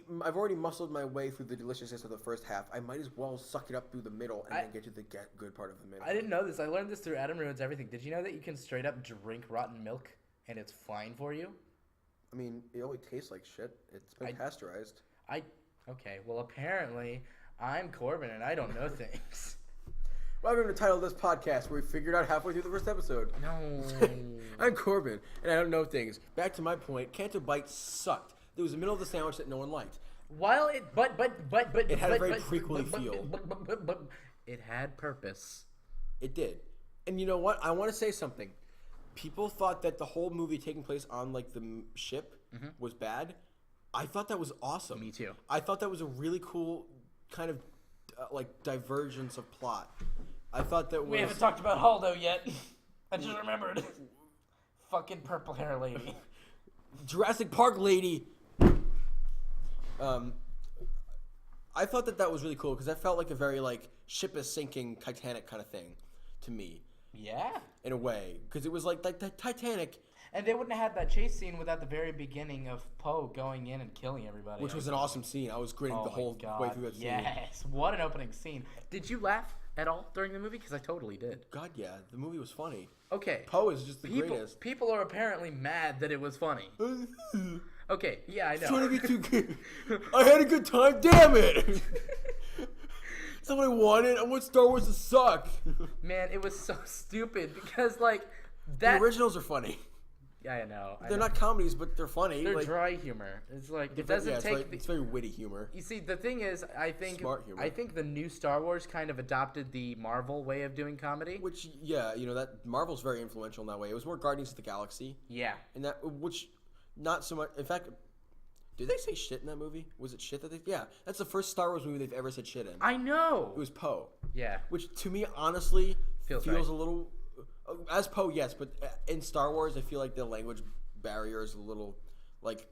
muscled my way through the deliciousness of the first half. I might as well suck it up through the middle and then get to the good part of the middle. I didn't know this. I learned this through Adam Ruins Everything. Did you know that you can straight up drink rotten milk and it's fine for you? I mean, it only tastes like shit. It's been pasteurized. Okay, well apparently I'm Corbin and I don't know things. Welcome to the title of this podcast where we figured out halfway through the first episode. No. I'm Corbin, and I don't know things. Back to my point, Canto Bite sucked. There was the middle of the sandwich that no one liked. While it, it had a very prequely feel. But it had purpose. It did. And you know what? I want to say something. People thought that the whole movie taking place on like the ship was bad. I thought that was awesome. Me too. I thought that was a really cool kind of like divergence of plot. I thought that we haven't talked about Haldo yet. I just remembered. Fucking purple hair lady. Jurassic Park lady. I thought that was really cool because that felt like a very like ship is sinking Titanic kind of thing to me. Yeah. In a way, because it was like the Titanic. And they wouldn't have had that chase scene without the very beginning of Poe going in and killing everybody. Which was an awesome scene. I was grinning the whole way through that scene. Yes, what an opening scene. Did you laugh at all during the movie? Because I totally did. God, yeah. The movie was funny. Okay. Poe is just the greatest. People are apparently mad that it was funny. Okay, yeah, I know. Trying to be too good. I had a good time. Damn it! That's not what I wanted. I want Star Wars to suck. Man, it was so stupid because like that. The originals are funny. Yeah, I know. They're not comedies, but they're funny. They're dry humor. It's like it doesn't take. It's very witty humor. You see, the thing is, I think Smart humor. I think the new Star Wars kind of adopted the Marvel way of doing comedy. Which, yeah, that Marvel's very influential in that way. It was more Guardians of the Galaxy. Yeah. And which, not so much. In fact, did they say shit in that movie? Was it shit that they? Yeah, that's the first Star Wars movie they've ever said shit in. I know. It was Poe. Yeah. Which to me, honestly, feels right. a little. As Poe, yes, but in Star Wars, I feel like the language barrier is a little, like,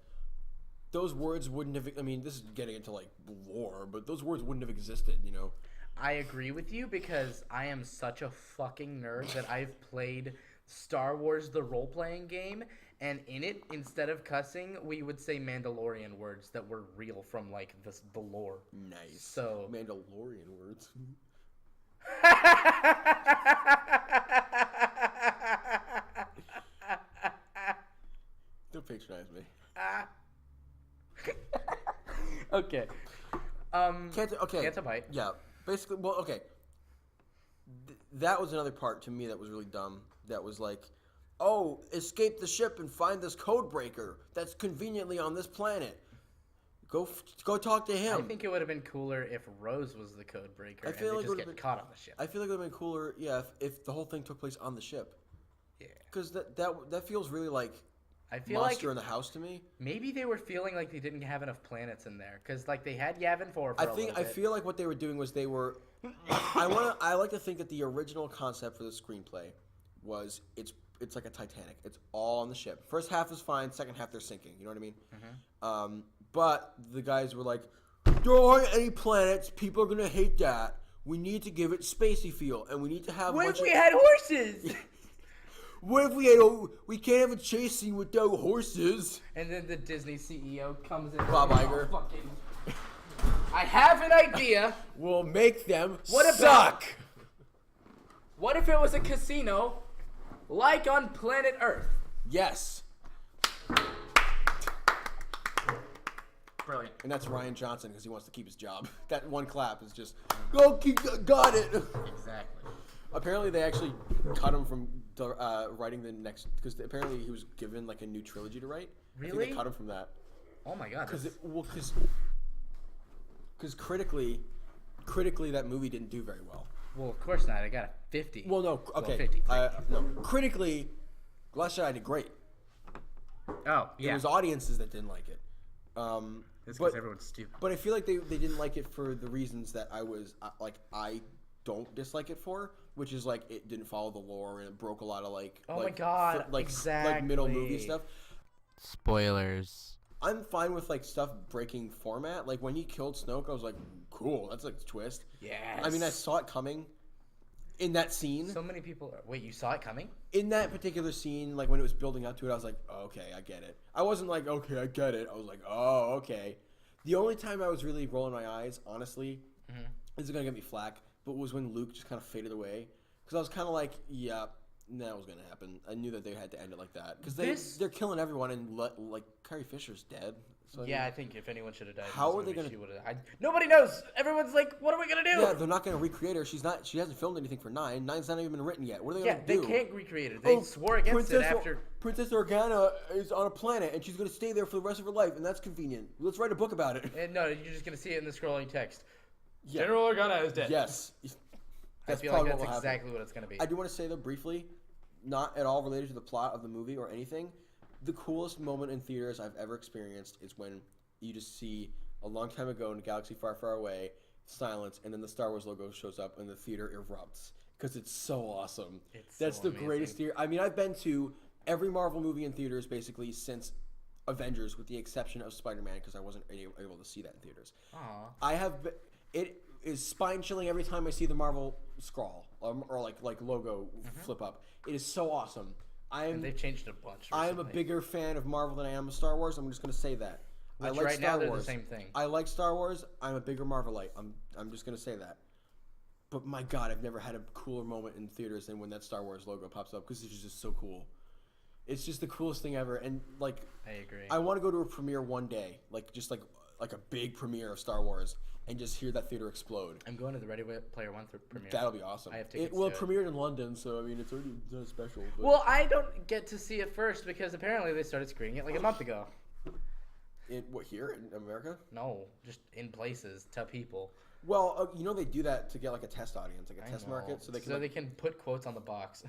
those words wouldn't have. I mean, this is getting into like lore, but those words wouldn't have existed. I agree with you because I am such a fucking nerd that I've played Star Wars the role-playing game, and in it, instead of cussing, we would say Mandalorian words that were real from like the lore. Nice. So Mandalorian words. Don't patronize me. Okay. Canto Bite. Canto Bite. Yeah. Basically, well, okay. that was another part to me that was really dumb. That was like, oh, escape the ship and find this code breaker that's conveniently on this planet. Go talk to him. I think it would have been cooler if Rose was the code breaker and feel they like just get caught on the ship. I feel like it would have been cooler, yeah, if the whole thing took place on the ship. Yeah. Because that feels really like I feel Monster like in the House to me. maybe they were feeling like they didn't have enough planets in there because like they had Yavin 4 for a little bit. I feel like what they were doing was they were. I like to think that the original concept for the screenplay was it's like a Titanic. It's all on the ship. First half is fine. Second half they're sinking. You know what I mean? Mm-hmm. But the guys were like, there aren't any planets. People are gonna hate that. We need to give it spacey feel, and we need to have. What if we had horses? What if we had? We can't have a chase scene without horses. And then the Disney CEO comes in. Bob Iger. I have an idea. We'll make them suck. Suck. What if it was a casino, like on planet Earth? Yes. Brilliant. And that's Ryan Johnson because he wants to keep his job. That one clap is just, oh, got it. Exactly. Apparently, they actually cut him from writing the next, because apparently he was given like a new trilogy to write. Really? I think they cut him from that. Oh my god. Because critically, that movie didn't do very well. Well, of course not. I got a 50. Well, no, okay. 50. No, critically, Last Jedi did great. Oh, yeah. There was audiences that didn't like it. It's because everyone's stupid. But I feel like they didn't like it for the reasons that I don't dislike it for, which is like it didn't follow the lore and it broke a lot of my god, exactly. like middle movie stuff. Spoilers. I'm fine with like stuff breaking format. Like when he killed Snoke, I was like, cool, that's like a twist. Yes. I mean, I saw it coming in that scene. So many people. Wait, you saw it coming? In that particular scene, like when it was building up to it, I was like, oh, okay, I get it. I wasn't like, okay, I get it. I was like, oh, okay. The only time I was really rolling my eyes, honestly, this is gonna get me flack, but was when Luke just kind of faded away. Because I was kind of like, yeah, that was gonna happen. I knew that they had to end it like that because they're killing everyone and like Carrie Fisher's dead. So, I think if anyone should have died, how are they gonna? Nobody knows. Everyone's like, what are we gonna do? Yeah, they're not gonna recreate her. She hasn't filmed anything for 9. 9's not even been written yet. What are they gonna do? Yeah, they can't recreate it. They swore against it after. Princess Organa is on a planet and she's gonna stay there for the rest of her life, and that's convenient. Let's write a book about it. And no, you're just gonna see it in the scrolling text. Yeah. General Organa is dead. Yes. I feel like that's exactly what it's gonna be. I do want to say though briefly, not at all related to the plot of the movie or anything. The coolest moment in theaters I've ever experienced is when you just see a long time ago in a galaxy far, far away, silence, and then the Star Wars logo shows up and the theater erupts because it's so awesome. That's the greatest theater. I mean, I've been to every Marvel movie in theaters basically since Avengers, with the exception of Spider-Man because I wasn't able to see that in theaters. Aww. It is spine chilling every time I see the Marvel scroll or like logo flip up. It is so awesome. And they've changed a bunch. Recently. I am a bigger fan of Marvel than I am of Star Wars. I'm just going to say that. Which I like right Star now they're Wars. the same thing. I like Star Wars. I'm a bigger Marvelite. I'm just going to say that. But my God, I've never had a cooler moment in theaters than when that Star Wars logo pops up because it's just so cool. It's just the coolest thing ever. And like, I agree. I want to go to a premiere one day, like just like a big premiere of Star Wars, and just hear that theater explode. I'm going to the Ready Player One premiere. That'll be awesome. I have tickets. It premiered in London, so I mean it's already done special. But. Well, I don't get to see it first because apparently they started screening it like a month ago. Here in America? No, just in places to people. Well, they do that to get like a test audience, like a test market, so they can put quotes on the box.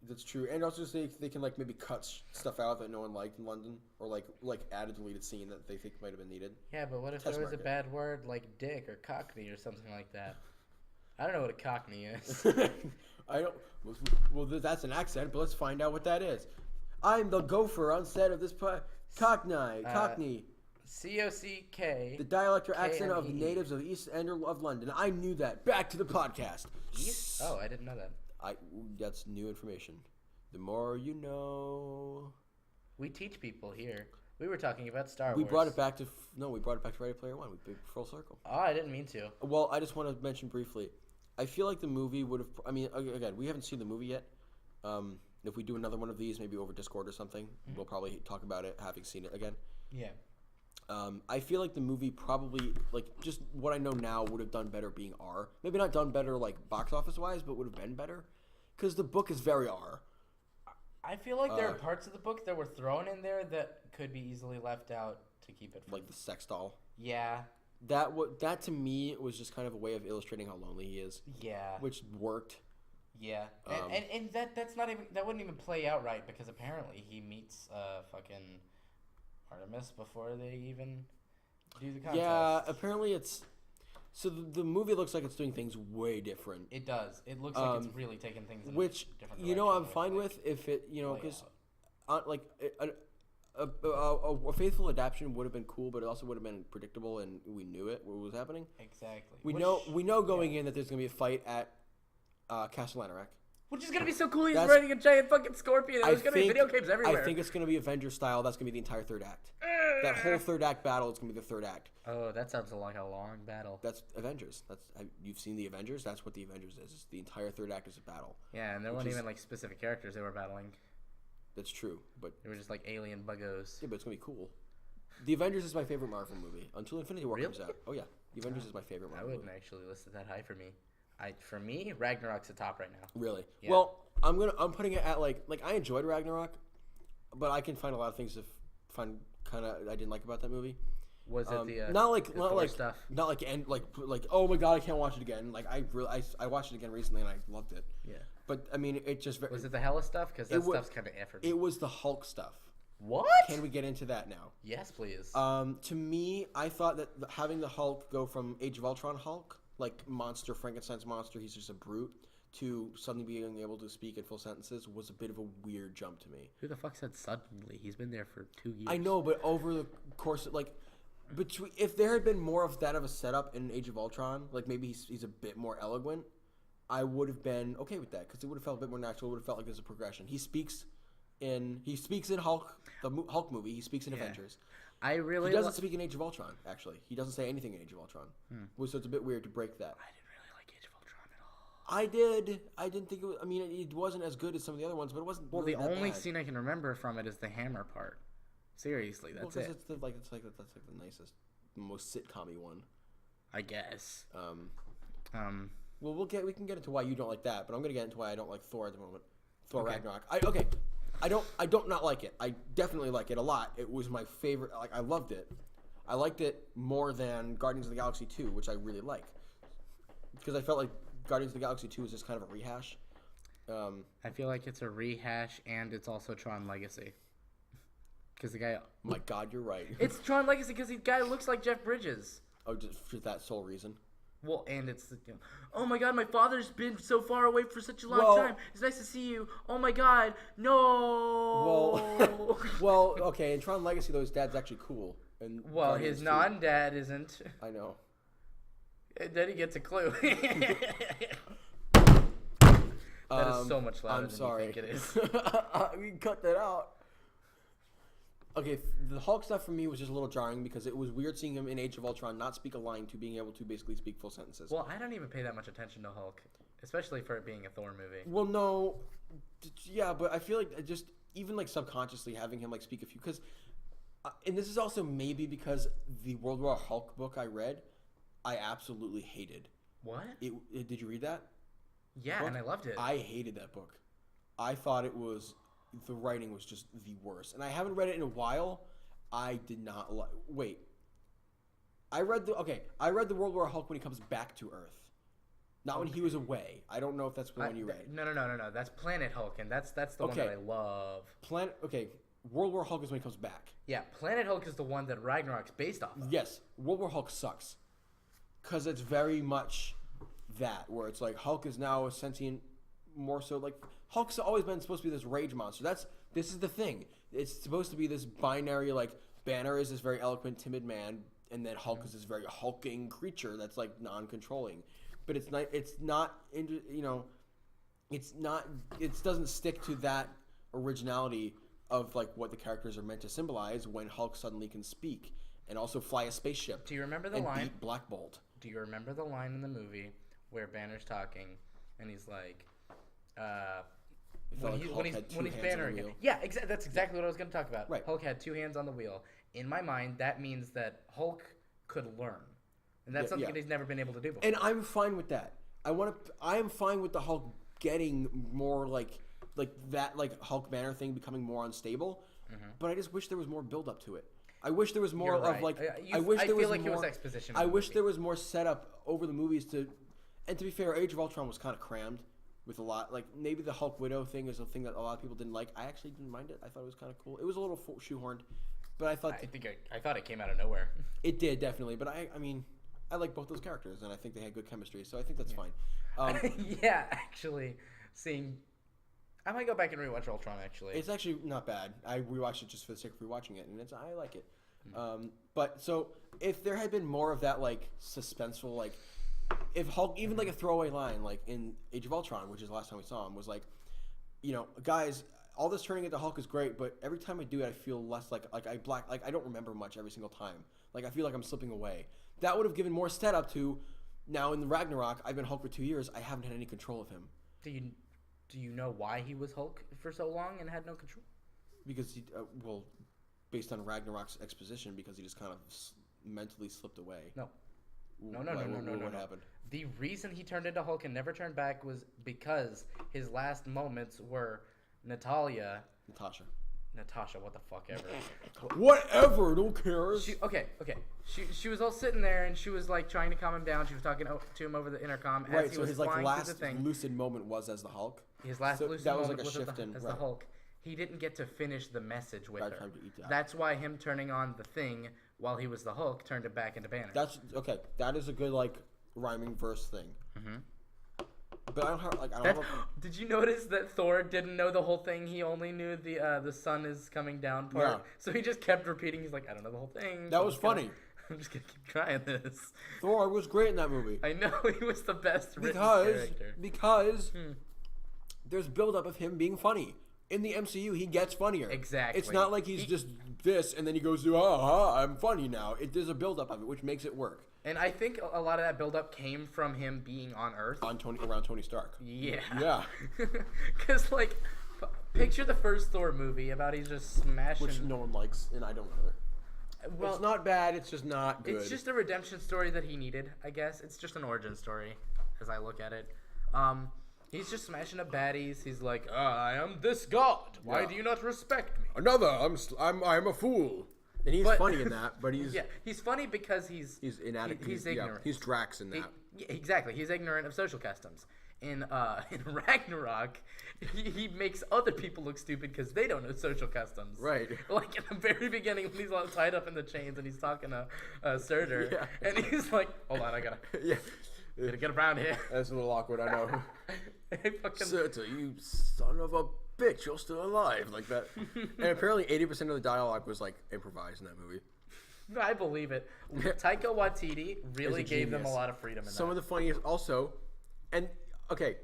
That's true, and also they can like maybe cut stuff out that no one liked in London, or like add a deleted scene that they think might have been needed. Yeah, but what if there was a bad word like dick or cockney or something like that? I don't know what a cockney is. I don't. Well, that's an accent, but let's find out what that is. I'm the gopher on set of this Cockney. C-O-C-K. The dialect or accent of the natives of East End of London. I knew that. Back to the podcast. East? Oh, I didn't know that. That's new information. The more you know. We teach people here. We were talking about Star Wars. We brought it back to Ready Player One. We did full circle. Oh, I didn't mean to. Well, I just want to mention briefly. I feel like the movie would have. I mean, again, we haven't seen the movie yet. If we do another one of these, maybe over Discord or something, we'll probably talk about it, having seen it again. Yeah. I feel like the movie probably, like, just what I know now would have done better being R. Maybe not done better, like, box office wise, but would have been better. Because the book is very R. I feel like there are parts of the book that were thrown in there that could be easily left out to keep it from... Like the sex doll. Yeah. That to me was just kind of a way of illustrating how lonely he is. Yeah. Which worked. Yeah. And that's not even... That wouldn't even play out right because apparently he meets fucking Artemis before they even do the contest. Yeah, apparently it's... So the movie looks like it's doing things way different. It does. It looks like it's really taking things in which, a different direction. You know, I'm fine with if it, you know, because, like, a faithful adaptation would have been cool, but it also would have been predictable, and we knew it, what was happening. Exactly. We know going in that there's going to be a fight at Castle Lanarek. Which is going to be so cool. He's riding a giant fucking scorpion. There's going to be video games everywhere. I think it's going to be Avengers style. That's going to be the entire third act. That whole third act battle is going to be the third act. Oh, that sounds like a long battle. That's Avengers. You've seen the Avengers. That's what the Avengers is. It's the entire third act is a battle. Yeah, and there weren't even like specific characters they were battling. That's true, but they were just like alien buggos. Yeah, but it's going to be cool. The Avengers is my favorite Marvel movie until Infinity War comes out. Oh yeah, the Avengers is my favorite Marvel movie. I wouldn't actually list it that high for me. For me, Ragnarok's the top right now. Really? Yeah. Well, I'm putting it at like I enjoyed Ragnarok, but I can find a lot of things I didn't like about that movie. Was it the not like stuff? Not like oh my god I can't watch it again. Like I watched it again recently and I loved it. Yeah. But I mean it just was it the Hela stuff because that stuff's kind of effort. It was the Hulk stuff. What? Can we get into that now? Yes, please. To me, I thought that having the Hulk go from Age of Ultron Hulk, like monster, Frankenstein's monster, he's just a brute, to suddenly being able to speak in full sentences was a bit of a weird jump to me. Who the fuck said suddenly? He's been there for 2 years. I know, but over the course of, if there had been more of that of a setup in Age of Ultron, like maybe he's a bit more eloquent, I would have been okay with that because it would have felt a bit more natural. It would have felt like there's a progression. He speaks in Hulk, the Hulk movie. He speaks in Avengers. He doesn't speak in Age of Ultron. Actually, he doesn't say anything in Age of Ultron. So it's a bit weird to break that. I didn't really like Age of Ultron at all. I didn't think it was. I mean, it wasn't as good as some of the other ones, but it wasn't. Well, really the only bad. scene I can remember from it is the hammer part. Seriously, that's it. It's that's like the nicest, most sitcom-y one. I guess. Well, we can get into why you don't like that, but I'm gonna get into why I don't like Thor at the moment. Thor Ragnarok. I don't not like it. I definitely like it a lot. It was my favorite. Like I loved it. I liked it more than Guardians of the Galaxy 2, which I really like, because I felt like Guardians of the Galaxy 2 is just kind of a rehash. I feel like it's a rehash, and it's also Tron Legacy. Because the guy. My God, you're right. It's Tron Legacy because the guy looks like Jeff Bridges. Oh, just for that sole reason. Well, and it's oh my God, my father's been so far away for such a long time. It's nice to see you. Oh my God, no. Well, okay. In Tron Legacy, though, his dad's actually cool. And his non-dad isn't. I know. And then he gets a clue. That is so much louder than you think it is. We can cut that out. Okay, the Hulk stuff for me was just a little jarring because it was weird seeing him in Age of Ultron not speak a line to being able to basically speak full sentences. Well, I don't even pay that much attention to Hulk, especially for it being a Thor movie. Well, no, yeah, but I feel like just even like subconsciously having him like speak a few, because, and this is also maybe because the World War Hulk book I read, I absolutely hated. What? Did you read that? Yeah, book? And I loved it. I hated that book. I thought it was. The writing was just the worst. And I haven't read it in a while. I did not like... Wait. I read the World War Hulk when he comes back to Earth. Not when he was away. I don't know if that's the one you read. No. That's Planet Hulk, and that's the one that I love. World War Hulk is when he comes back. Yeah, Planet Hulk is the one that Ragnarok's based off of. Yes. World War Hulk sucks. Because it's very much that, where it's like Hulk is now a sentient... More so, like Hulk's always been supposed to be this rage monster. This is the thing. It's supposed to be this binary. Like Banner is this very eloquent, timid man, and then Hulk is this very hulking creature that's like non-controlling. But it's not. It's not. You know, it's not. It doesn't stick to that originality of like what the characters are meant to symbolize when Hulk suddenly can speak and also fly a spaceship. Do you remember the line? Beat Black Bolt. Do you remember the line in the movie where Banner's talking and he's like? When he's bannering it. Yeah, that's exactly what I was going to talk about. Right. Hulk had 2 hands on the wheel. In my mind, that means that Hulk could learn, and that's something that he's never been able to do before. And I'm fine with that. I am fine with the Hulk getting more like that, like Hulk banner thing becoming more unstable. Mm-hmm. But I just wish there was more build up to it. I wish there was more of like. I feel like it was exposition. I wish there was more setup over the movies to. And to be fair, Age of Ultron was kind of crammed with a lot. Like maybe the Hulk Widow thing is a thing that a lot of people didn't like. I actually didn't mind it. I thought it was kind of cool. It was a little shoehorned, but I thought. I thought it came out of nowhere. It did definitely, but I mean, I like both those characters, and I think they had good chemistry, so I think that's fine. Yeah, actually, I might go back and rewatch Ultron. Actually, it's actually not bad. I rewatched it just for the sake of rewatching it, and I like it. But so if there had been more of that like suspenseful, like if Hulk, even like a throwaway line, like in Age of Ultron, which is the last time we saw him, was like, guys, all this turning into Hulk is great, but every time I do it, I feel less like I don't remember much every single time. Like I feel like I'm slipping away. That would have given more setup to. Now in the Ragnarok, I've been Hulk for 2 years. I haven't had any control of him. Do you know why he was Hulk for so long and had no control? Because based on Ragnarok's exposition, because he just kind of mentally slipped away. No. What happened? The reason he turned into Hulk and never turned back was because his last moments were Natasha, what the fuck ever. Whatever, who cares? Okay. She was all sitting there and she was like trying to calm him down. She was talking to him over the intercom as he was his flying last through the thing. lucid moment was as the Hulk. His last lucid moment was as the Hulk. he didn't get to finish the message with her. That. That's why him turning on the thing while he was the Hulk turned it back into Banner. That's okay. That is a good like rhyming verse thing. Mm-hmm. But I don't have Did you notice that Thor didn't know the whole thing? He only knew the sun is coming down part. Yeah. So he just kept repeating. He's like, I don't know the whole thing. That was funny. I'm just gonna keep trying this. Thor was great in that movie. I know, he was the best written character. Because there's buildup of him being funny. In the MCU, he gets funnier. Exactly. It's not like he's just this and then he goes, I'm funny now. There's a buildup of it, which makes it work. And I think a lot of that buildup came from him being on Earth. Around Tony Stark. Yeah. Yeah. Because, like, picture the first Thor movie about he's just smashing... Which no one likes, and I don't either. Well, it's not bad, it's just not good. It's just a redemption story that he needed, I guess. It's just an origin story, as I look at it. He's just smashing up baddies. He's like, I am this god. Why do you not respect me? Another, I'm a fool. And he's funny in that, but he's... Yeah, he's funny because he's inadequate. He's ignorant. Yeah, he's Drax in that. Exactly. He's ignorant of social customs. In Ragnarok, he makes other people look stupid because they don't know social customs. Right. Like in the very beginning when he's all tied up in the chains and he's talking to Surtur, and he's like, hold on, I gotta get around here. That's a little awkward, I know. Surtur, you son of a bitch, you're still alive, like that. And apparently 80% of the dialogue was like improvised in that movie. I believe it. Taika Waititi really gave them a lot of freedom in that. Some of the funniest also, and okay,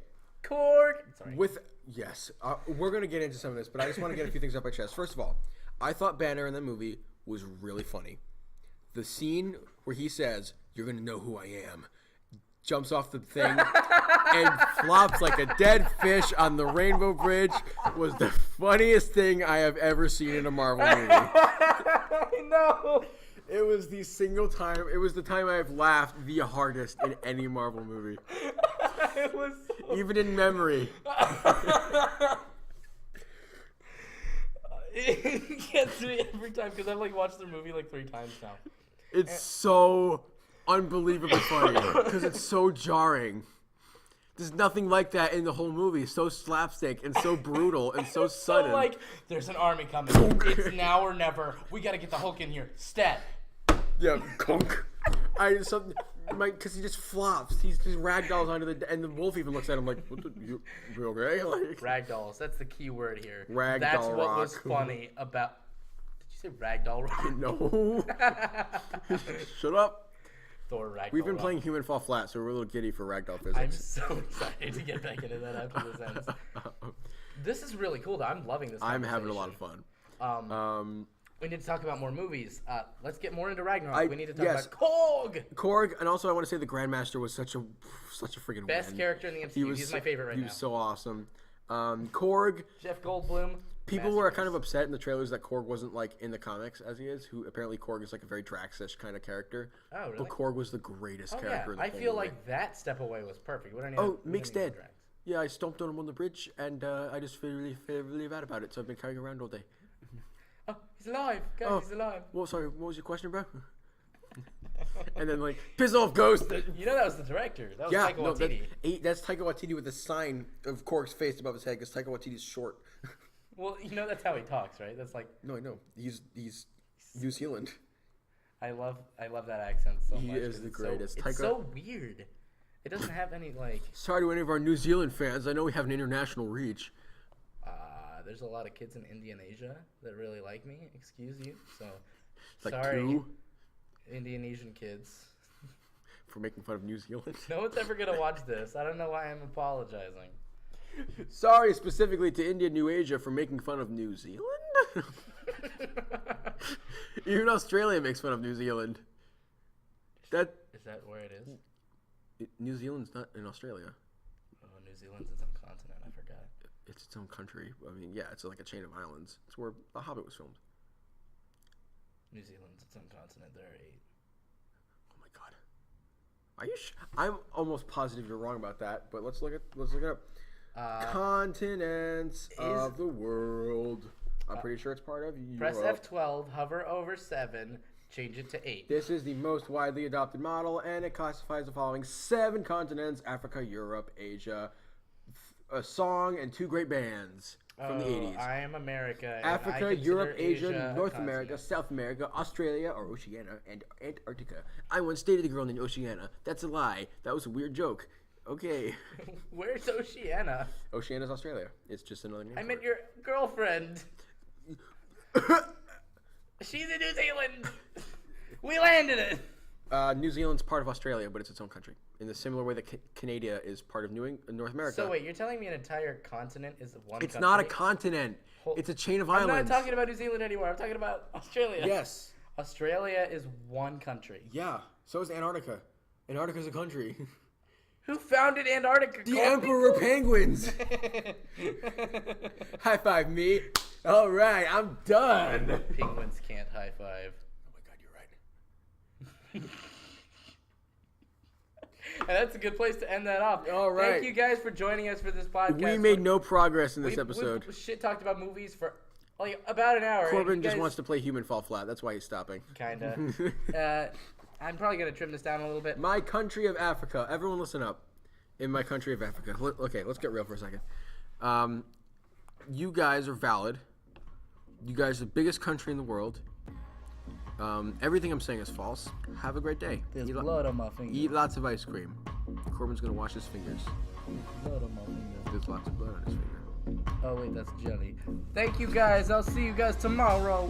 Korg. Sorry. We're gonna get into some of this, but I just want to get a few things off my chest. First of all, I thought Banner in the movie was really funny. The scene where he says, "You're gonna know who I am," jumps off the thing and flops like a dead fish on the Rainbow Bridge was the funniest thing I have ever seen in a Marvel movie. I know. It was the single time. It was the time I have laughed the hardest in any Marvel movie. It was even in memory. It gets me every time because I've like watched the movie like 3 times now. It's so unbelievably funny because it's so jarring. There's nothing like that in the whole movie. It's so slapstick and so brutal and so sudden. So like, there's an army coming. It's now or never. We gotta get the Hulk in here. Stat. Yeah, conk. Because he just flops. He just ragdolls onto and the wolf even looks at him like, you okay? Like, ragdolls. That's the key word here. Ragdoll That's what rock. was funny about. Did you say ragdoll rock? No. Shut up. Thor Ragnarok. We've been playing Human Fall Flat, so we're a little giddy for ragdoll physics. I'm so excited to get back into that after this ends. This is really cool, though. I'm loving this. I'm having a lot of fun. We need to talk about more movies. Let's get more into Ragnarok. We need to talk about Korg, and also I want to say the Grandmaster was such a freaking best character in the MCU. He's my favorite right now. He was so awesome. Korg. Jeff Goldblum. People were kind of upset in the trailers that Korg wasn't like in the comics as he is. Who apparently Korg is like a very Drax-ish kind of character. Oh, really? But Korg was the greatest character. Yeah. In the I feel movie. like that step away was perfect. Mick's dead. Yeah, I stomped on him on the bridge, and I just feel really bad about it. So I've been carrying around all day. Oh, he's alive, guys! He's alive. Well, sorry. What was your question, bro? And then like, piss off, ghost. You know that was the director. That was Taika Waititi. That's Taika Waititi with a sign of Korg's face above his head because Taika Waititi's short. Well, you know that's how he talks, right? That's like. No, I know. He's New Zealand. I love that accent so much. He is the greatest. It's so weird. It doesn't have any like. Sorry to any of our New Zealand fans. I know we have an international reach. There's a lot of kids in Indonesia that really like me. Excuse you. So. Like sorry, two? Indonesian kids. For making fun of New Zealand. No one's ever gonna watch this. I don't know why I'm apologizing. Sorry specifically to India, New Asia for making fun of New Zealand. Even Australia makes fun of New Zealand. Is that where it is? New Zealand's not in Australia. Oh, New Zealand's its own continent. I forgot. It's its own country. I mean, yeah, it's like a chain of islands. It's where The Hobbit was filmed. New Zealand's its own continent. There are 8. Oh my god. Are you? I'm almost positive you're wrong about that. But let's look it up. Continents of the world. I'm pretty sure it's part of Europe. Press F12, hover over 7, change it to 8. This is the most widely adopted model, and it classifies the following 7 continents: Africa, Europe, Asia, a song, and 2 great bands from the 80s. I am America. Africa, Europe, Asia, North America, South America, Australia, or Oceania, and Antarctica. I once dated a girl named Oceania. That's a lie. That was a weird joke. Okay. Where's Oceania? Oceania's Australia. It's just another name. I meant your girlfriend. She's in New Zealand. We landed it. New Zealand's part of Australia, but it's its own country. In the similar way that Canada is part of North America. So wait, you're telling me an entire continent is one It's country? not a continent. It's a chain of islands. I'm not talking about New Zealand anymore. I'm talking about Australia. Yes. Australia is one country. Yeah. So is Antarctica. Antarctica's a country. Who founded Antarctica? The Emperor Penguins. High five me. All right, I'm done. Penguins can't high five. Oh my god, you're right. And that's a good place to end that off. All right. Thank you guys for joining us for this podcast. We made no progress in this episode. We shit talked about movies for like about an hour. Corbin just wants to play Human Fall Flat. That's why he's stopping. Kinda. I'm probably gonna trim this down a little bit. My country of Africa. Everyone, listen up. In my country of Africa. Okay, let's get real for a second. You guys are valid. You guys are the biggest country in the world. Everything I'm saying is false. Have a great day. There's blood on my fingers. Eat lots of ice cream. Corbin's gonna wash his fingers. Blood on my fingers. There's lots of blood on his finger. Oh wait, that's jelly. Thank you guys. I'll see you guys tomorrow.